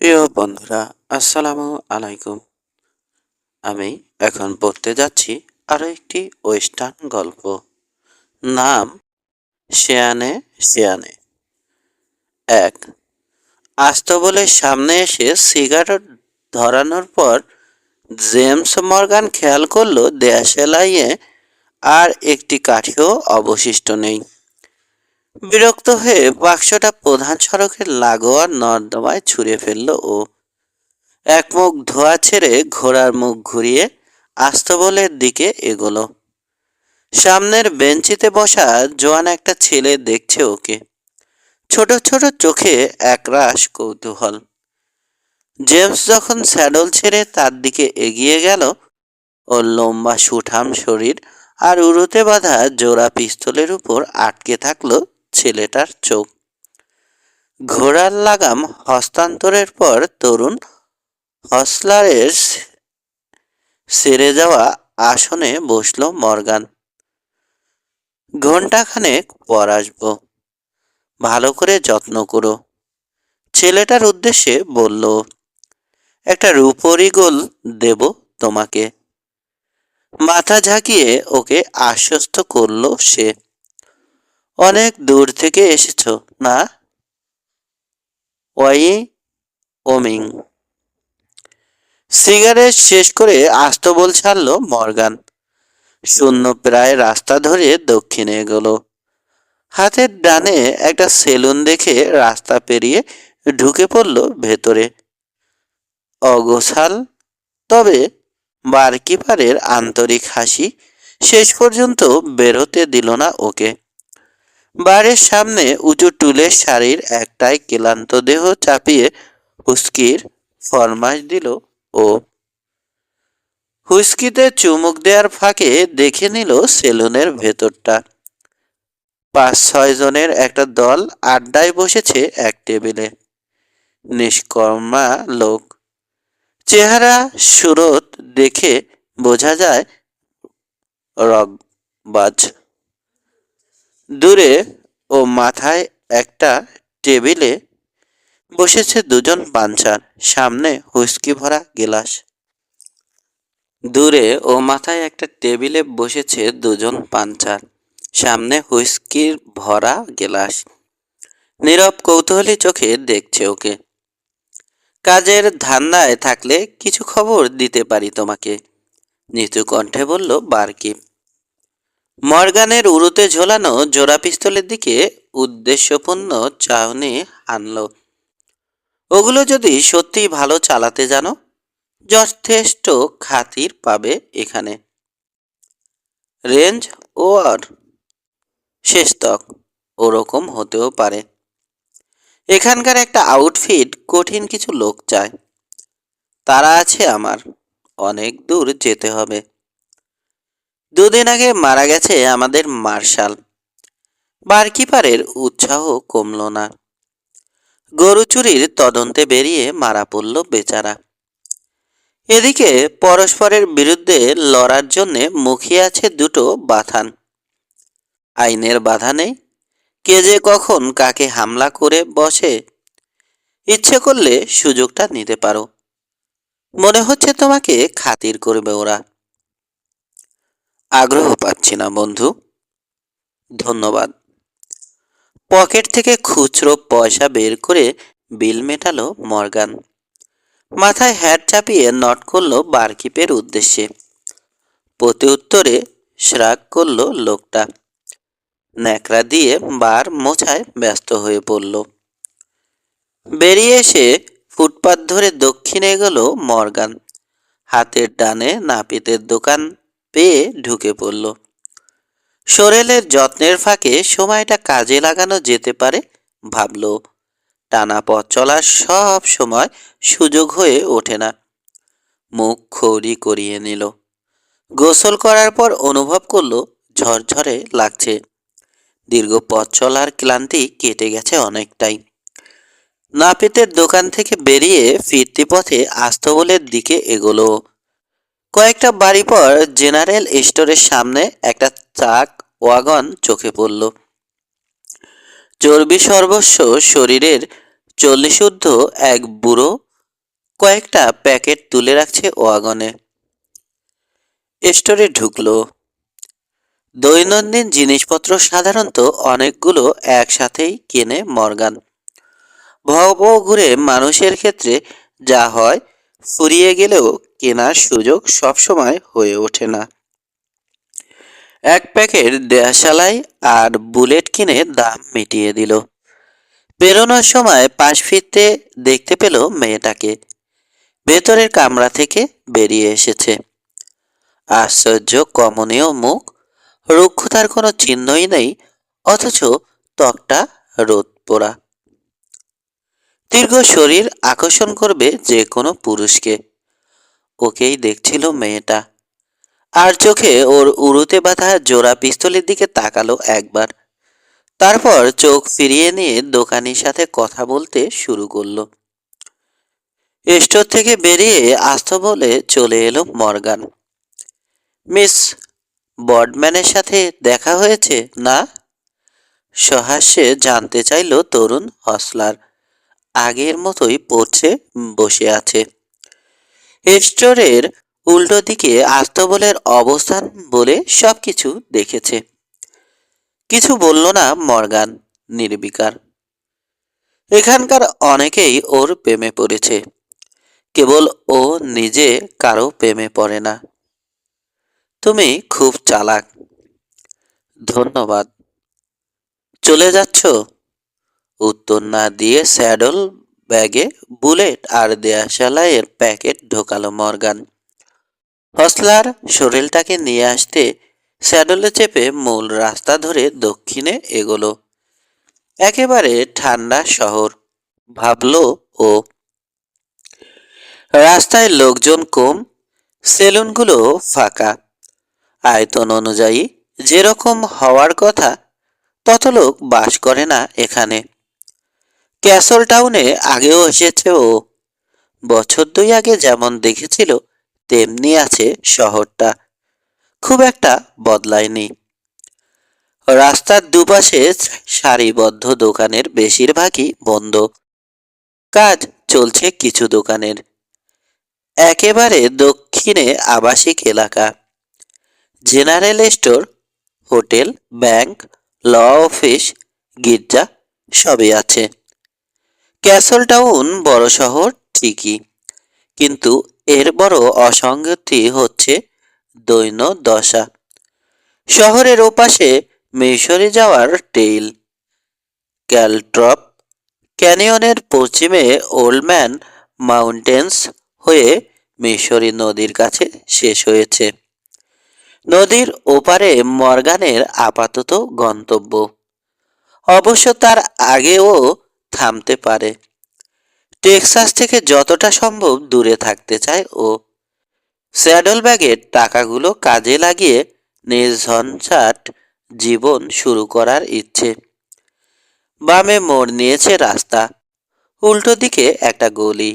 প্রিয় বন্ধুরা, আসসালামু আলাইকুম। আমি এখন পড়তে যাচ্ছি আরো একটি ওয়েস্টার্ন গল্প। নাম শেয়ানে শেয়ানে। এক। আস্তবলের সামনে এসে সিগারেট ধরানোর পর জেমস মর্গান খেয়াল করলো দেয়াশালাইয়ে আর একটি কাঠিও অবশিষ্ট নেই। বিরক্ত হয়ে বাক্সটা প্রধান সড়কের লাগোয়া নর্দমায় ছুঁড়ে ফেলল ও এক মুখ ধোঁয়া ছেড়ে ঘোড়ার মুখ ঘুরিয়ে আস্তবলের দিকে এগোলো। সামনের বেঞ্চিতে বসা জোয়ান একটা ছেলে দেখছে ওকে, ছোট ছোট চোখে একরাশ কৌতূহল। জেমস যখন স্যাডল ছেড়ে তার দিকে এগিয়ে গেল, ওর লম্বা সুঠাম শরীর আর উড়োতে বাঁধা জোড়া পিস্তলের উপর আটকে থাকলো ছেলেটার চোখ। ঘোড়ার লাগাম হস্তান্তরের পর তরুণ হসলারের সেরে যাওয়া আসনে বসল মর্গান। ঘণ্টাখানেক পর আসবো, ভালো করে যত্ন করো, ছেলেটার উদ্দেশ্যে বলল। একটা রূপোর ঈগল দেব তোমাকে। মাথা ঝাঁকিয়ে ওকে আশ্বস্ত করলো সে। অনেক দূর থেকে এসেছো না? ওয়াই ওমিং। সিগারেট শেষ করে আস্তবল ছাড়লো মর্গান। শূন্য প্রায় রাস্তা ধরে দক্ষিণে এগোলো। হাতের ডানে একটা সেলুন দেখে রাস্তা পেরিয়ে ঢুকে পড়ল ভেতরে। অগোছাল, তবে বারকিপারের আন্তরিক হাসি শেষ পর্যন্ত বেরোতে দিল না ওকে। বাড়ির সামনে উঁচু টুলের শাড়ির একটাই ক্লান্ত দেহ চাপিয়ে হুস্কির ফরমাশ দিল ও। হুস্কিতে চুমুক দেওয়ার ফাঁকে দেখে নিল সেলুনের ভেতরটা। 5-6 জনের একটা দল আড্ডায় বসেছে এক টেবিলে। নিষ্কর্মা লোক, চেহারা সুরত দেখে বোঝা যায় রগবাজ। দূরে ও মাথায় একটা টেবিলে বসেছে দুজন পাঞ্চার, সামনে হুইস্কি ভরা গেলাস। দূরে ও মাথায় একটা টেবিলে বসেছে দুজন পাঞ্চার, সামনে হুইস্কির ভরা গেলাস। নীরব কৌতূহলী চোখে দেখছে ওকে। কাজের ধান্দায় থাকলে কিছু খবর দিতে পারি তোমাকে, নিচু কণ্ঠে বলল বারকিপ। মর্গানের উরুতে ঝোলানো জোড়া পিস্তলের দিকে উদ্দেশ্যপূর্ণ চাহনি আনল। ওগুলো যদি সত্যি ভালো চালাতে জানো, যথেষ্ট খাতির পাবে এখানে। রেঞ্জ ওর শেষতক ওরকম হতেও পারে। এখানকার একটা আউটফিট কঠিন কিছু লোক চায়। তারা আছে আমার, অনেক দূর যেতে হবে। 2 দিন আগে মারা গেছে আমাদের মার্শাল। বারকিপারের উৎসাহ কমল না। গরু চুরির তদন্তে বেরিয়ে মারা পড়ল বেচারা। এদিকে পরস্পরের বিরুদ্ধে লড়ার জন্যে মুখিয়ে আছে দুটো বাথান। আইনের বাধা নেই, কে যে কখন কাকে হামলা করে বসে। ইচ্ছে করলে সুযোগটা নিতে পারো। মনে হচ্ছে তোমাকে খাতির করবে ওরা। আগ্রহ পাচ্ছি না বন্ধু, ধন্যবাদ। পকেট থেকে খুচরো পয়সা বের করে বিল মেটালো মর্গান। মাথায় হ্যাট চাপিয়ে নট করলো বারকিপের উদ্দেশ্যে। প্রতি উত্তরে শ্রাগ করলো লোকটা। ন্যাকড়া দিয়ে বার মোছায় ব্যস্ত হয়ে পড়ল। বেরিয়ে এসে ফুটপাত ধরে দক্ষিণে গেল মর্গান। হাতের ডানে নাপিতের দোকান পেয়ে ঢুকে পড়ল। সোরেলের যত্নের ফাঁকে সময়টা কাজে লাগানো যেতে পারে ভাবল। টানা পথ চলার সব সময় সুযোগ হয়ে ওঠে না। মুখ খৌরি করিয়ে নিল। গোসল করার পর অনুভব করলো ঝরঝরে লাগছে। দীর্ঘ পথ চলার ক্লান্তি কেটে গেছে অনেকটাই। নাপিতের দোকান থেকে বেরিয়ে ফিরতি পথে আস্তবলের দিকে এগোলো। কয়েকটা বাড়ি পর জেনারেল স্টোরের সামনে একটা ট্রাক ওয়াগন চোখে পড়ল। চর্বি সর্বস্ব শরীরের 40 ঊর্ধ্ব এক বুড়ো কয়েকটা প্যাকেট তুলে রাখছে ওয়াগনে। স্টোরে ঢুকলো। দৈনন্দিন জিনিসপত্র সাধারণত অনেকগুলো একসাথেই কেনে মর্গান। ভব ঘুরে মানুষের ক্ষেত্রে যা হয়, ফুরিয়ে গেলেও কেনার সুযোগ সবসময় হয়ে ওঠে না। এক প্যাকেট দেশালাই আর বুলেট কিনে দাম মিটিয়ে দিল। বেরোনোর সময় পাশ ফিরতে দেখতে পেল মেয়েটাকে ভেতরের কামরা থেকে বেরিয়ে এসেছে। আশ্চর্য কমনীয় মুখ, রুক্ষতার কোনো চিহ্নই নেই, অথচ ত্বকটা রোদ পোড়া। দীর্ঘ শরীর আকর্ষণ করবে যে কোনো পুরুষকে। ওকেই দেখছিল মেয়েটা, আর চোখে ওর উড়ুতে বাঁধা জোড়া পিস্তলের দিকে তাকালো একবার। তারপর চোখ ফিরিয়ে নিয়ে দোকানির সাথে কথা বলতে শুরু করলো। স্টোর থেকে বেরিয়ে আস্ত বলে চলে এলো মর্গান। মিস বর্ডম্যানের সাথে দেখা হয়েছে না? সহাস্যে জানতে চাইল তরুণ হসলার। আগের মতোই পড়ছে বসে আছে। স্টোরের উল্টো দিকে আস্তবলের অবস্থান বলে সবকিছু দেখেছে। কিছু বলল না মর্গান, নির্বিকার। এখানকার অনেকেই ওর প্রেমে পড়েছে, কেবল ও নিজে কারো প্রেমে পড়ে না। তুমি খুব চালাক। ধন্যবাদ। চলে যাচ্ছ? উত্তর না দিয়ে স্যাডল ব্যাগে বুলেট আর দেয়াশালাইয়ের প্যাকেট ঢোকালো মর্গান। হসলার শরীরটাকে নিয়ে আসতে স্যাডলে চেপে মূল রাস্তা ধরে দক্ষিণে এগোলো। একেবারে ঠান্ডা শহর ভাবলো ও। রাস্তায় লোকজন কম, সেলুনগুলো ফাঁকা। আয়তন অনুযায়ী যেরকম হওয়ার কথা তত লোক বাস করে না এখানে। ক্যাসল টাউনে আগেও এসেছে ও। বছর দুই আগে যেমন দেখেছিল তেমনি আছে শহরটা, খুব একটা বদলায়নি। রাস্তার দুপাশে সারিবদ্ধ দোকানের বেশিরভাগই বন্ধ। কাজ চলছে কিছু দোকানের। একেবারে দক্ষিণে আবাসিক এলাকা। জেনারেল স্টোর, হোটেল, ব্যাংক, ল অফিস, গির্জা সবই আছে। ক্যাসল টাউন বড় শহর ঠিকই, কিন্তু এর বড় অসঙ্গতি হচ্ছে দৈন দশা। শহরের ওপাশে মিশরে যাওয়ার টেইল, ক্যালট্রপ ক্যানিয়নের পশ্চিমে ওল্ডম্যান মাউন্টেন্স হয়ে মিশরি নদীর কাছে শেষ হয়েছে। নদীর ওপারে মর্গানের আপাতত গন্তব্য। অবশ্য তার আগেও থামতে পারে। টেক্সাস থেকে যতটা সম্ভব দূরে থাকতে চায় ও। স্যাডল ব্যাগের টাকাগুলো কাজে লাগিয়ে নির্ঝঞ্ঝাট জীবন শুরু করার ইচ্ছে। বামে মোড় নিয়েছে রাস্তা, উল্টো দিকে একটা গলি।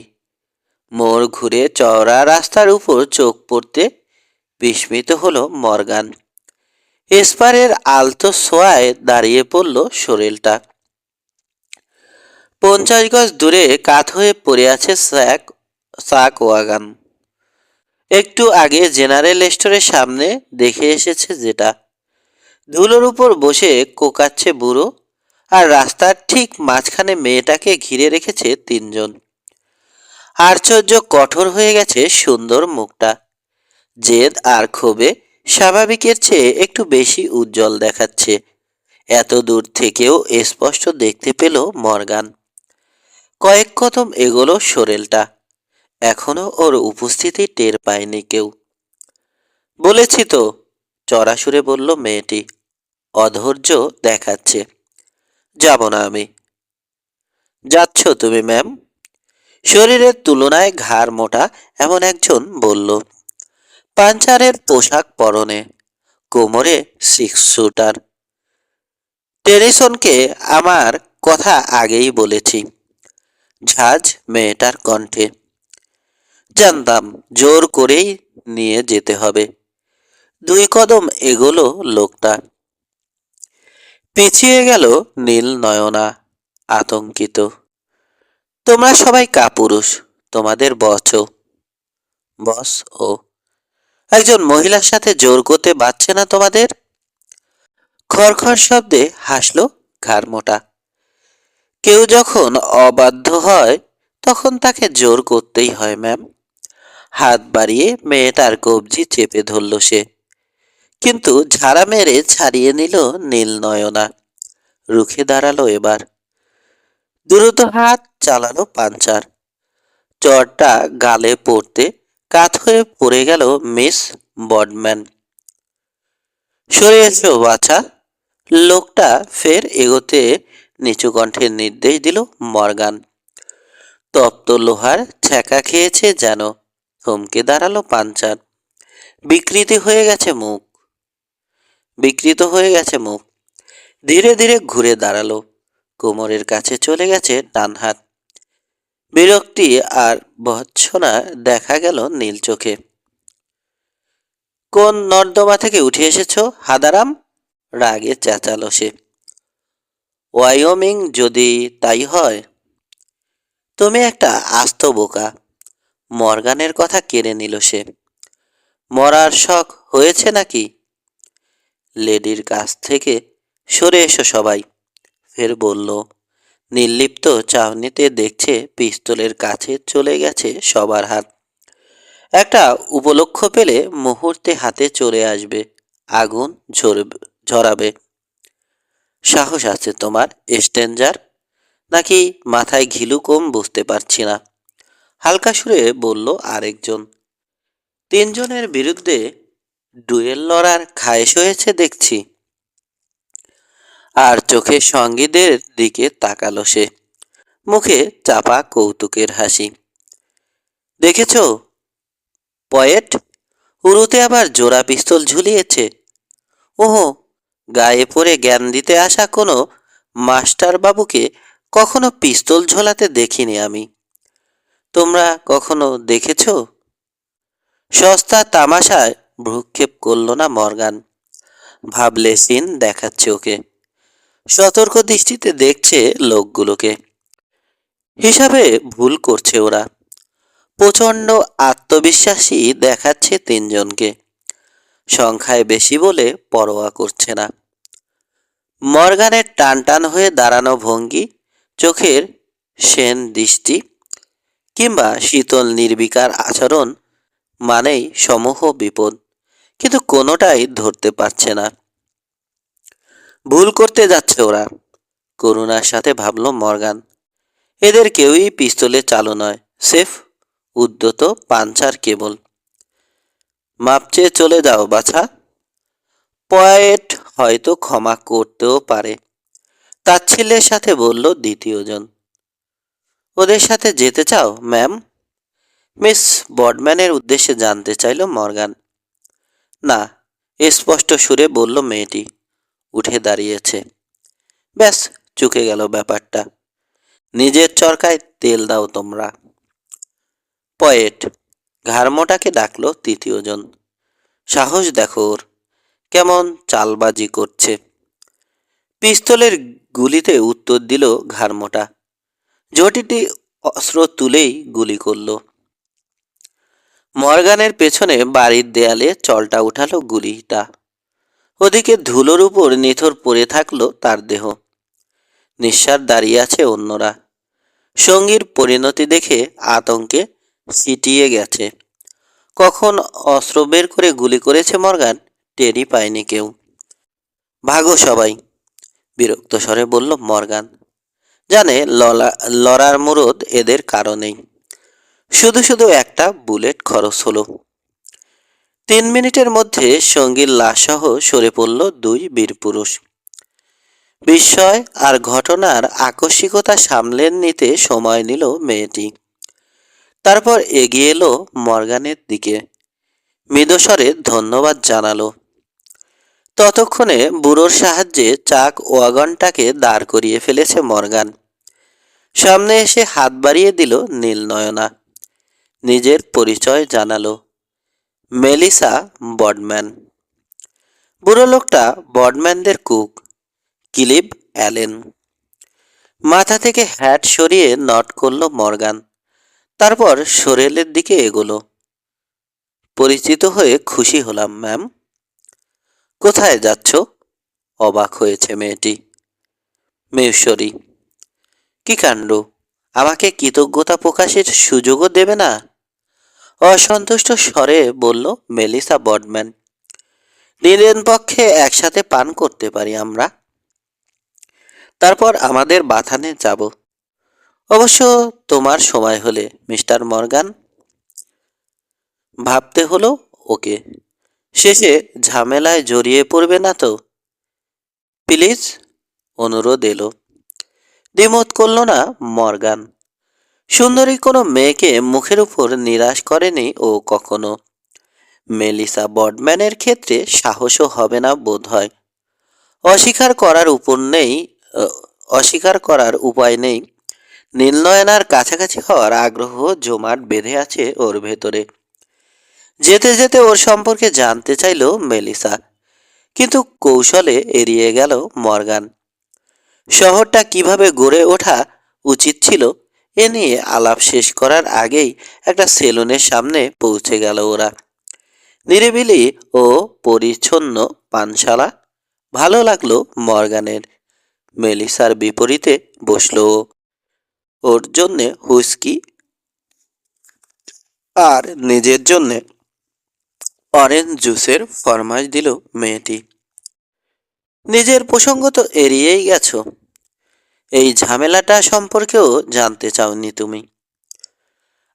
মোড় ঘুরে চওড়া রাস্তার উপর চোখ পড়তে বিস্মিত হলো মর্গান। এসপারের আলতো ছোঁয়ায় দাঁড়িয়ে পড়ল শরীরটা। 50 গজ দূরে কাত হয়ে পড়ে আছে সাক ওয়াগান। একটু আগে জেনারেল স্টোরের সামনে দেখে এসেছে যেটা। ধুলোর উপর বসে কোকাচ্ছে বুড়ো, আর রাস্তার ঠিক মাঝখানে মেয়েটাকে ঘিরে রেখেছে তিনজন। আশ্চর্য কঠোর হয়ে গেছে সুন্দর মুখটা। জেদ আর ক্ষোভে স্বাভাবিকের চেয়ে একটু বেশি উজ্জ্বল দেখাচ্ছে। এত দূর থেকেও স্পষ্ট দেখতে পেল মর্গান। কয়েক কদম এগোলো শরীরটা। এখনো ওর উপস্থিতি টের পায়নি কেউ। বলেছি তো, চড়া সুরে বলল মেয়েটি। অধৈর্য দেখাচ্ছে। যাব না আমি। যাচ্ছ তুমি ম্যাম? শরীরের তুলনায় ঘাড় মোটা এমন একজন বলল। পাঞ্চারের পোশাক পরনে, কোমরে 6 শুটার। টেনিসনকে আমার কথা আগেই বলেছি। ঝাঁজ মেয়েটার কণ্ঠে। জানতাম জোর করেই নিয়ে যেতে হবে। 2 কদম এগোলো লোকটা। পিছিয়ে গেল নীল নয়না, আতঙ্কিত। তোমরা সবাই কাপুরুষ, তোমাদের বস ও একজন মহিলার সাথে জোর করতে পারছে না তোমাদের? খড়খড় শব্দে হাসলো ঘাড় মোটা। কেউ যখন অবাধ্য হয় তখন তাকে জোর করতেই হয় ম্যাম। হাত বাড়িয়ে মেয়েটার কবজি চেপে ধরল সে, কিন্তু ঝাড়া মেরে ছাড়িয়ে নিল নীল নয়না। রুখে দাঁড়ালো এবার, দ্রুত হাত চালালো পাঞ্চার। চরটা গালে পড়তে কাত হয়ে পড়ে গেল মিস বডম্যান। সরে এসো বাছা। লোকটা ফের এগোতে নিচু কণ্ঠে নির্দেশ দিল মর্গান। তপ্ত লোহার ছ্যাঁকা খেয়েছে যেন। থমকে দাঁড়ালো পাঞ্চার। বিকৃত হয়ে গেছে মুখ। ধীরে ধীরে ঘুরে দাঁড়ালো। কোমরের কাছে চলে গেছে ডান হাত। বিরক্তি আর ভৎসনা দেখা গেল নীল চোখে। কোন নর্দমা থেকে উঠে এসেছ হাদারাম? রাগে চেঁচালো সে। ওয়াইওমিং যদি তাই হয়। তুমি একটা আস্ত বোকা। মর্গানের কথা কেড়ে নিল সে। মরার শখ হয়েছে নাকি? লেডির কাছ থেকে সরে এসো সবাই, ফের বলল। নির্লিপ্ত চাহনিতে দেখছে পিস্তলের কাছে চলে গেছে সবার হাত। একটা উপলক্ষ পেলে মুহূর্তে হাতে চলে আসবে, আগুন ঝরাবে। সাহস আছে তোমার স্ট্রেঞ্জার, নাকি মাথায় ঘিলু কম বুঝতে পারছি না। হালকা সুরে বলল আরেকজন। তিনজনের বিরুদ্ধে ডুয়েল লড়ার খায়েশ হয়েছে দেখছি। আর চোখে সঙ্গীদের দিকে তাকালো সে, মুখে চাপা কৌতুকের হাসি। দেখেছ পয়েট, উরুতে আবার জোড়া পিস্তল ঝুলিয়েছে। ওহো, গায়ে পড়ে জ্ঞান দিতে আসা কোনো মাস্টার বাবুকে কখনো পিস্তল ঝোলাতে দেখিনি আমি। তোমরা কখনো দেখেছ? সস্তা তামাশায় ভ্রুক্ষেপ করল না মর্গান। ভাবলে সিন দেখাচ্ছে ওকে। সতর্ক দৃষ্টিতে দেখছে লোকগুলোকে। হিসাবে ভুল করছে ওরা। প্রচণ্ড আত্মবিশ্বাসী দেখাচ্ছে তিনজনকে। সংখ্যায় বেশি বলে পরোয়া করছে না। মর্গানের টান টান হয়ে দাঁড়ানো ভঙ্গি, চোখের সেন দৃষ্টি কিংবা শীতল নির্বিকার আচরণ মানেই সমূহ বিপদ, কিন্তু কোনোটাই ধরতে পারছে না। ভুল করতে যাচ্ছে ওরা, করুণার সাথে ভাবল মর্গান। এদের কেউই পিস্তলে চালু নয়, সেফ উদ্যত পাঞ্চার কেবল। মাপ চেয়ে চলে যাও বাছা। পয়েট হয়তো ক্ষমা করতেও পারে, তাচ্ছিল্যের সাথে বলল দ্বিতীয়জন। ওদের সাথে যেতে চাও ম্যাম? মিস বডম্যানের উদ্দেশ্যে জানতে চাইল মর্গান। না, স্পষ্ট সুরে বলল মেয়েটি। উঠে দাঁড়িয়েছে। ব্যাস, চুকে গেল ব্যাপারটা। নিজের চরকায় তেল দাও তোমরা। পয়েট, ঘাড়মোটাকে ডাকলো তৃতীয়জন। সাহস দেখো ওর, কেমন চালবাজি করছে। পিস্তলের গুলিতে উত্তর দিল ঘাড়মোটা। জটিটি অস্ত্র তুলেই গুলি করল। মর্গানের পেছনে বাড়ির দেয়ালে চলটা উঠালো গুলিটা। ওদিকে ধুলোর উপর নিথর পড়ে থাকলো তার দেহ। নিঃশ্বাস দাঁড়িয়ে আছে অন্যরা। সঙ্গীর পরিণতি দেখে আতঙ্কে সিটিয়ে গেছে। কখন অস্ত্র বের করে গুলি করেছে মর্গান টেরই পায়নি কেউ। ভাগো সবাই, বিরক্ত স্বরে বলল মর্গান। জানে লড়ার মুরদ এদের কারণেই। শুধু শুধু একটা বুলেট খরচ হলো। 3 মিনিটের মধ্যে সঙ্গীর লাশসহ সরে পড়ল দুই বীরপুরুষ। বিস্ময় আর ঘটনার আকস্মিকতা সামলে নিতে সময় নিল মেয়েটি। তারপর এগিয়ে এলো মর্গানের দিকে, মৃদুস্বরে ধন্যবাদ জানালো। ততক্ষণে বুড়োর সাহায্যে চাক ওয়াগনটাকে দাঁড় করিয়ে ফেলেছে মর্গান। সামনে এসে হাত বাড়িয়ে দিল নীলনয়না। নিজের পরিচয় জানালো। মেলিসা বডম্যান। বুড়ো লোকটা বডম্যানদের কুক, কিলিব অ্যালেন। মাথা থেকে হ্যাট সরিয়ে নট করল মর্গান। তারপর সোরেলের দিকে এগোলো। পরিচিত হয়ে খুশি হলাম ম্যাম। কোথায় যাচ্ছ? অবাক হয়েছে মেয়েটি। মেশ্বরী। কি কাণ্ড, আমাকে কৃতজ্ঞতা প্রকাশের সুযোগও দেবে না? অসন্তুষ্ট স্বরে বলল মেলিসা বডম্যান। দিনের পক্ষে একসাথে পান করতে পারি আমরা, তারপর আমাদের বাথানে যাব। অবশ্য তোমার সময় হলে মিস্টার মর্গান। ভাবতে হলো ওকে, শেষে ঝামেলায় জড়িয়ে পড়বে না তো? প্লিজ, অনুরোধ এলো। দ্বিমত করল না মর্গান। সুন্দরী কোনো মেয়েকে মুখের উপর নিরাশ করেনি ও কখনো। মেলিসা বডম্যানের ক্ষেত্রে সাহসও হবে না বোধ হয়। অস্বীকার করার উপর নেই অস্বীকার করার উপায় নেই। নীলনয়নার কাছাকাছি হওয়ার আগ্রহ জমাট বেঁধে আছে ওর ভেতরে। যেতে যেতে ওর সম্পর্কে জানতে চাইল মেলিসা, কিন্তু কৌশলে এড়িয়ে গেল মর্গান। শহরটা কিভাবে গড়ে ওঠা উচিত ছিল এ নিয়ে আলাপ শেষ করার আগেই একটা সেলুনের সামনে পৌঁছে গেল ওরা। নিরিবিলি ও পরিচ্ছন্ন পানশালা ভালো লাগলো মর্গানের। মেলিসার বিপরীতে বসলো ও। ওর জন্যে হুইস্কি আর নিজের জন্যে অরেঞ্জ জুসের ফরমাশ দিল মেয়েটি। নিজের প্রসঙ্গ তো এড়িয়েই গেছো। এই ঝামেলাটা সম্পর্কেও জানতে চাওনি তুমি?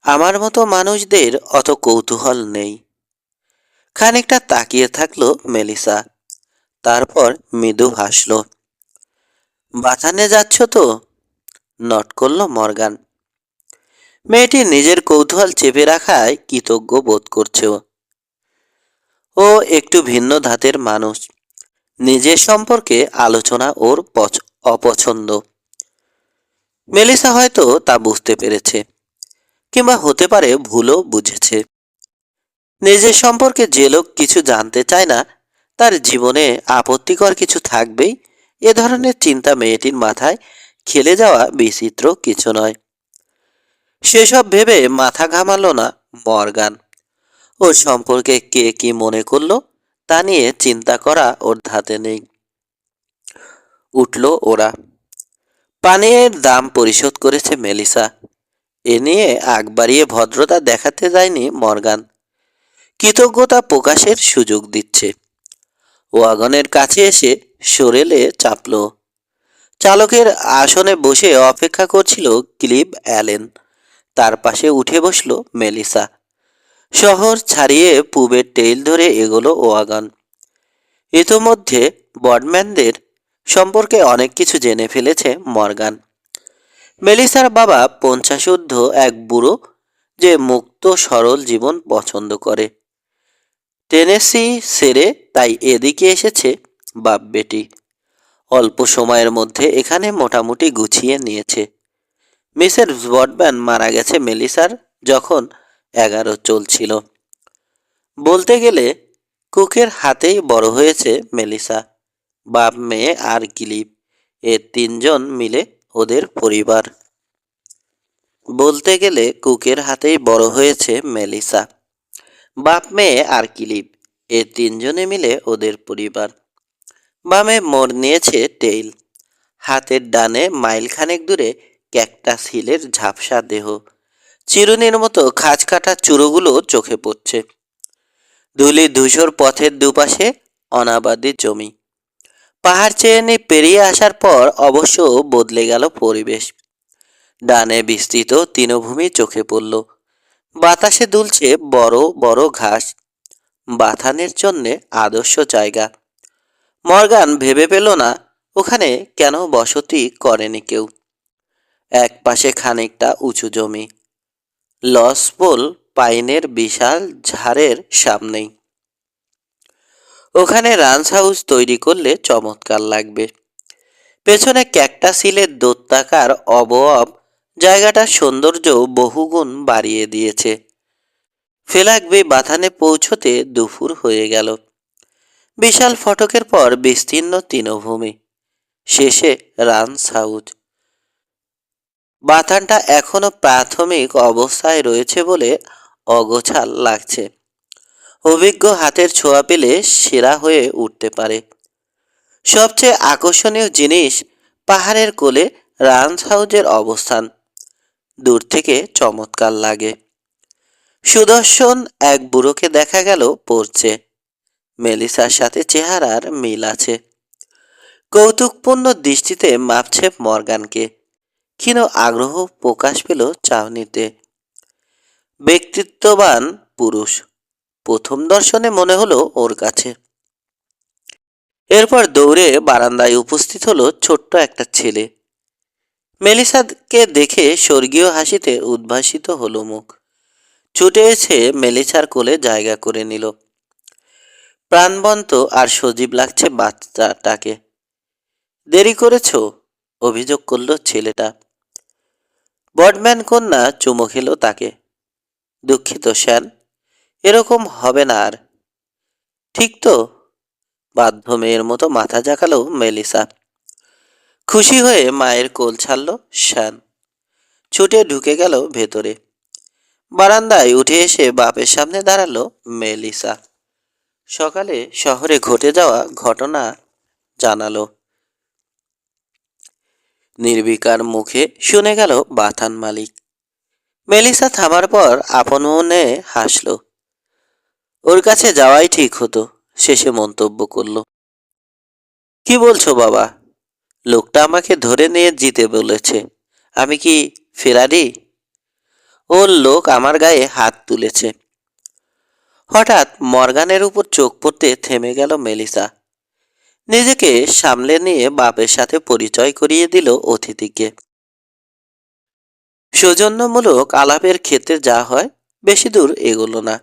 আমার মতো মানুষদের অত কৌতূহল নেই। খানিকটা তাকিয়ে থাকলো মেলিসা, তারপর মৃদু হাসল। বাথানে যাচ্ছ তো? নট করল মর্গান। মেয়েটি নিজের কৌতূহল চেপে রাখায় কৃতজ্ঞ বোধ করছে ও একটু ভিন্ন ধাতের মানুষ। নিজের সম্পর্কে আলোচনা ওর অপছন্দ। মেলিসা হয়তো তা বুঝতে পেরেছে, কিংবা হতে পারে ভুলও বুঝেছে। নিজের সম্পর্কে যে লোক কিছু জানতে চায় না তার জীবনে আপত্তিকর কিছু থাকবেই, এ ধরনের চিন্তা মেয়েটির মাথায় খেলে যাওয়া বিচিত্র কিছু নয়। সেসব ভেবে মাথা ঘামালো না মর্গান। ওর সম্পর্কে কে কি মনে করলো তা নিয়ে চিন্তা করা ওর ধাতে নেই। উঠল ওরা। পানীয়ের দাম পরিশোধ করেছে মেলিসা। এ নিয়ে আগ বাড়িয়ে ভদ্রতা দেখাতে যায়নি মর্গান, কৃতজ্ঞতা প্রকাশের সুযোগ দিচ্ছে। ওয়াগনের কাছে এসে সরেলে চাপল। চালকের আসনে বসে অপেক্ষা করছিল ক্লিভ অ্যালেন। তার পাশে উঠে বসল মেলিসা। শহর ছাড়িয়ে পূবের টেইল ধরে এগোলো ওয়াগন। ইতোমধ্যে বডম্যানদের সম্পর্কে অনেক কিছু জেনে ফেলেছে মর্গান। মেলিসার বাবা 50 এক বুড়ো যে মুক্ত সরল জীবন পছন্দ করে। টেনেসি সেরে তাই এদিকে এসেছে বাপ বেটি। অল্প সময়ের মধ্যে এখানে মোটামুটি গুছিয়ে নিয়েছে। মিসেস বডম্যান মারা গেছে মেলিসার যখন 11 চলছিল। বলতে গেলে কুকের হাতেই বড় হয়েছে মেলিসা। বাপ মেয়ে আর গিলিপ, এ তিনজন মিলে ওদের পরিবার। বলতে গেলে কুকের হাতেই বড় হয়েছে মেলিসা। বাপ মেয়ে আর কিলিপ, এ তিনজনে মিলে ওদের পরিবার। বামে মোড় নিয়েছে টেইল। হাতের ডানে মাইলখানেক দূরে ক্যাকটাস হিলের ঝাপসা দেহ। চিরুনির মতো খাঁজ কাটা চূড়োগুলো চোখে পড়ছে। ধুলি ধূসর পথের দুপাশে অনাবাদি জমি। পাহাড় চেয়ে পেরিয়ে আসার পর অবশ্য বদলে গেল পরিবেশ। ডানে বিস্তৃত তৃণভূমি চোখে পড়ল। বাতাসে দুলছে বড় বড় ঘাস। বাথানের জন্যে আদর্শ জায়গা। মর্গান ভেবে পেল না ওখানে কেন বসতি করেনি কেউ। এক পাশে খানিকটা উঁচু জমি। লসপোল পাইনের বিশাল ঝাড়ের সামনেই। ওখানে রান্স হাউস তৈরি করলে চমৎকার লাগবে। পেছনে ক্যাকটাস হিলের দৈত্যাকার অবয়ব জায়গাটার সৌন্দর্য বহুগুণ বাড়িয়ে দিয়েছে। ফেলাকবি বাথানে পৌঁছতে দুপুর হয়ে গেল। বিশাল ফটকের পর বিস্তীর্ণ তৃণভূমি, শেষে রান্স হাউস। বাথানটা এখনো প্রাথমিক অবস্থায় রয়েছে বলে অগোছাল লাগছে। অভিজ্ঞ হাতের ছোঁয়া পেলে সেরা হয়ে উঠতে পারে। সবচেয়ে আকর্ষণীয় জিনিস পাহাড়ের কোলে রাঞ্চ হাউজের অবস্থান। দূর থেকে চমৎকার লাগে। সুদর্শন এক বুড়োকে দেখা গেল পড়ছে। মেলিসার সাথে চেহারার মিল আছে। কৌতুকপূর্ণ দৃষ্টিতে মাপছে মর্গানকে। ক্ষীণ আগ্রহ প্রকাশ পেল চাহনিতে। ব্যক্তিত্ববান পুরুষ। প্রথম দর্শনে মনে হলো ওর কাছে। এরপর দৌড়ে বারান্দায় উপস্থিত হলো ছোট্ট একটা ছেলে। মেলিসাকে দেখে স্বর্গীয় হাসিতে উদ্ভাসিত হলো মুখ। ছুটে এসে মেলিসার কোলে জায়গা করে নিল। প্রাণবন্ত আর সজীব লাগছে বাচ্চাটাকে। দেরি করেছ, অভিযোগ করল ছেলেটা। বডম্যান কন্যা চুমো খেল তাকে। দুঃখিত শ্যান, এরকম হবে না আর। ঠিক তো? বাধ্য মেয়ের মতো মাথা ঝাঁকালো মেলিসা। খুশি হয়ে মায়ের কোল ছাড়ল শ্যান। ছুটে ঢুকে গেল ভেতরে। বারান্দায় উঠে এসে বাপের সামনে দাঁড়ালো মেলিসা। সকালে শহরে ঘটে যাওয়া ঘটনা জানালো। নির্বিকার মুখে শুনে গেল বাথান মালিক। মেলিসা থামার পর আপন মনে হাসল। ওর কাছে যাওয়াই ঠিক হতো, শেষে মন্তব্য করল। কি বলছো বাবা? লোকটা আমাকে ধরে নিয়ে জিতে বলেছে। আমি কি ফেরারি? ওর লোক আমার গায়ে হাত তুলেছে। হঠাৎ মর্গানের উপর চোখ পড়তে থেমে গেল মেলিসা। নিজেকে সামলে নিয়ে বাপের সাথে পরিচয় করিয়ে দিল অতিথিকে। সৌজন্যমূলক আলাপের ক্ষেত্রে যা হয় বেশি দূর এগোলো না।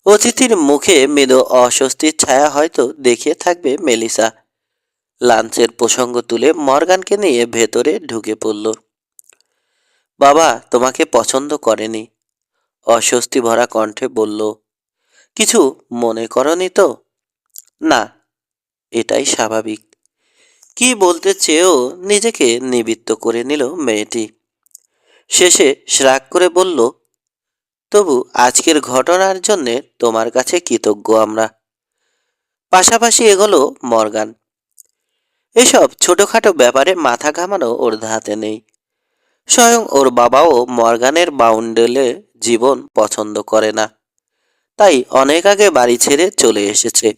অতিথির মুখে মৃদু অস্বস্তির ছায়া হয়তো দেখিয়ে থাকবে মেলিসা। লাঞ্চের প্রসঙ্গ তুলে মর্গানকে নিয়ে ভেতরে ঢুকে পড়ল। বাবা তোমাকে পছন্দ করেনি, অস্বস্তি ভরা কণ্ঠে বলল। কিছু মনে করনি তো? না, এটাই স্বাভাবিক। কি বলতে চেয়েও নিজেকে নিবৃত্ত করে নিল মেয়েটি। শেষে শ্রাগ করে বলল, তবু আজকের ঘটনার জন্যে তোমার কাছে কৃতজ্ঞ আমরা। পাশাপাশি এগোলো মর্গান। এসব ছোটখাটো ব্যাপারে মাথা ঘামানো ওর ধাতে নেই। স্বয়ং ওর বাবাও মর্গানের বাউন্ডেলে জীবন পছন্দ করে না। তাই অনেক আগে বাড়ি ছেড়ে চলে এসেছে।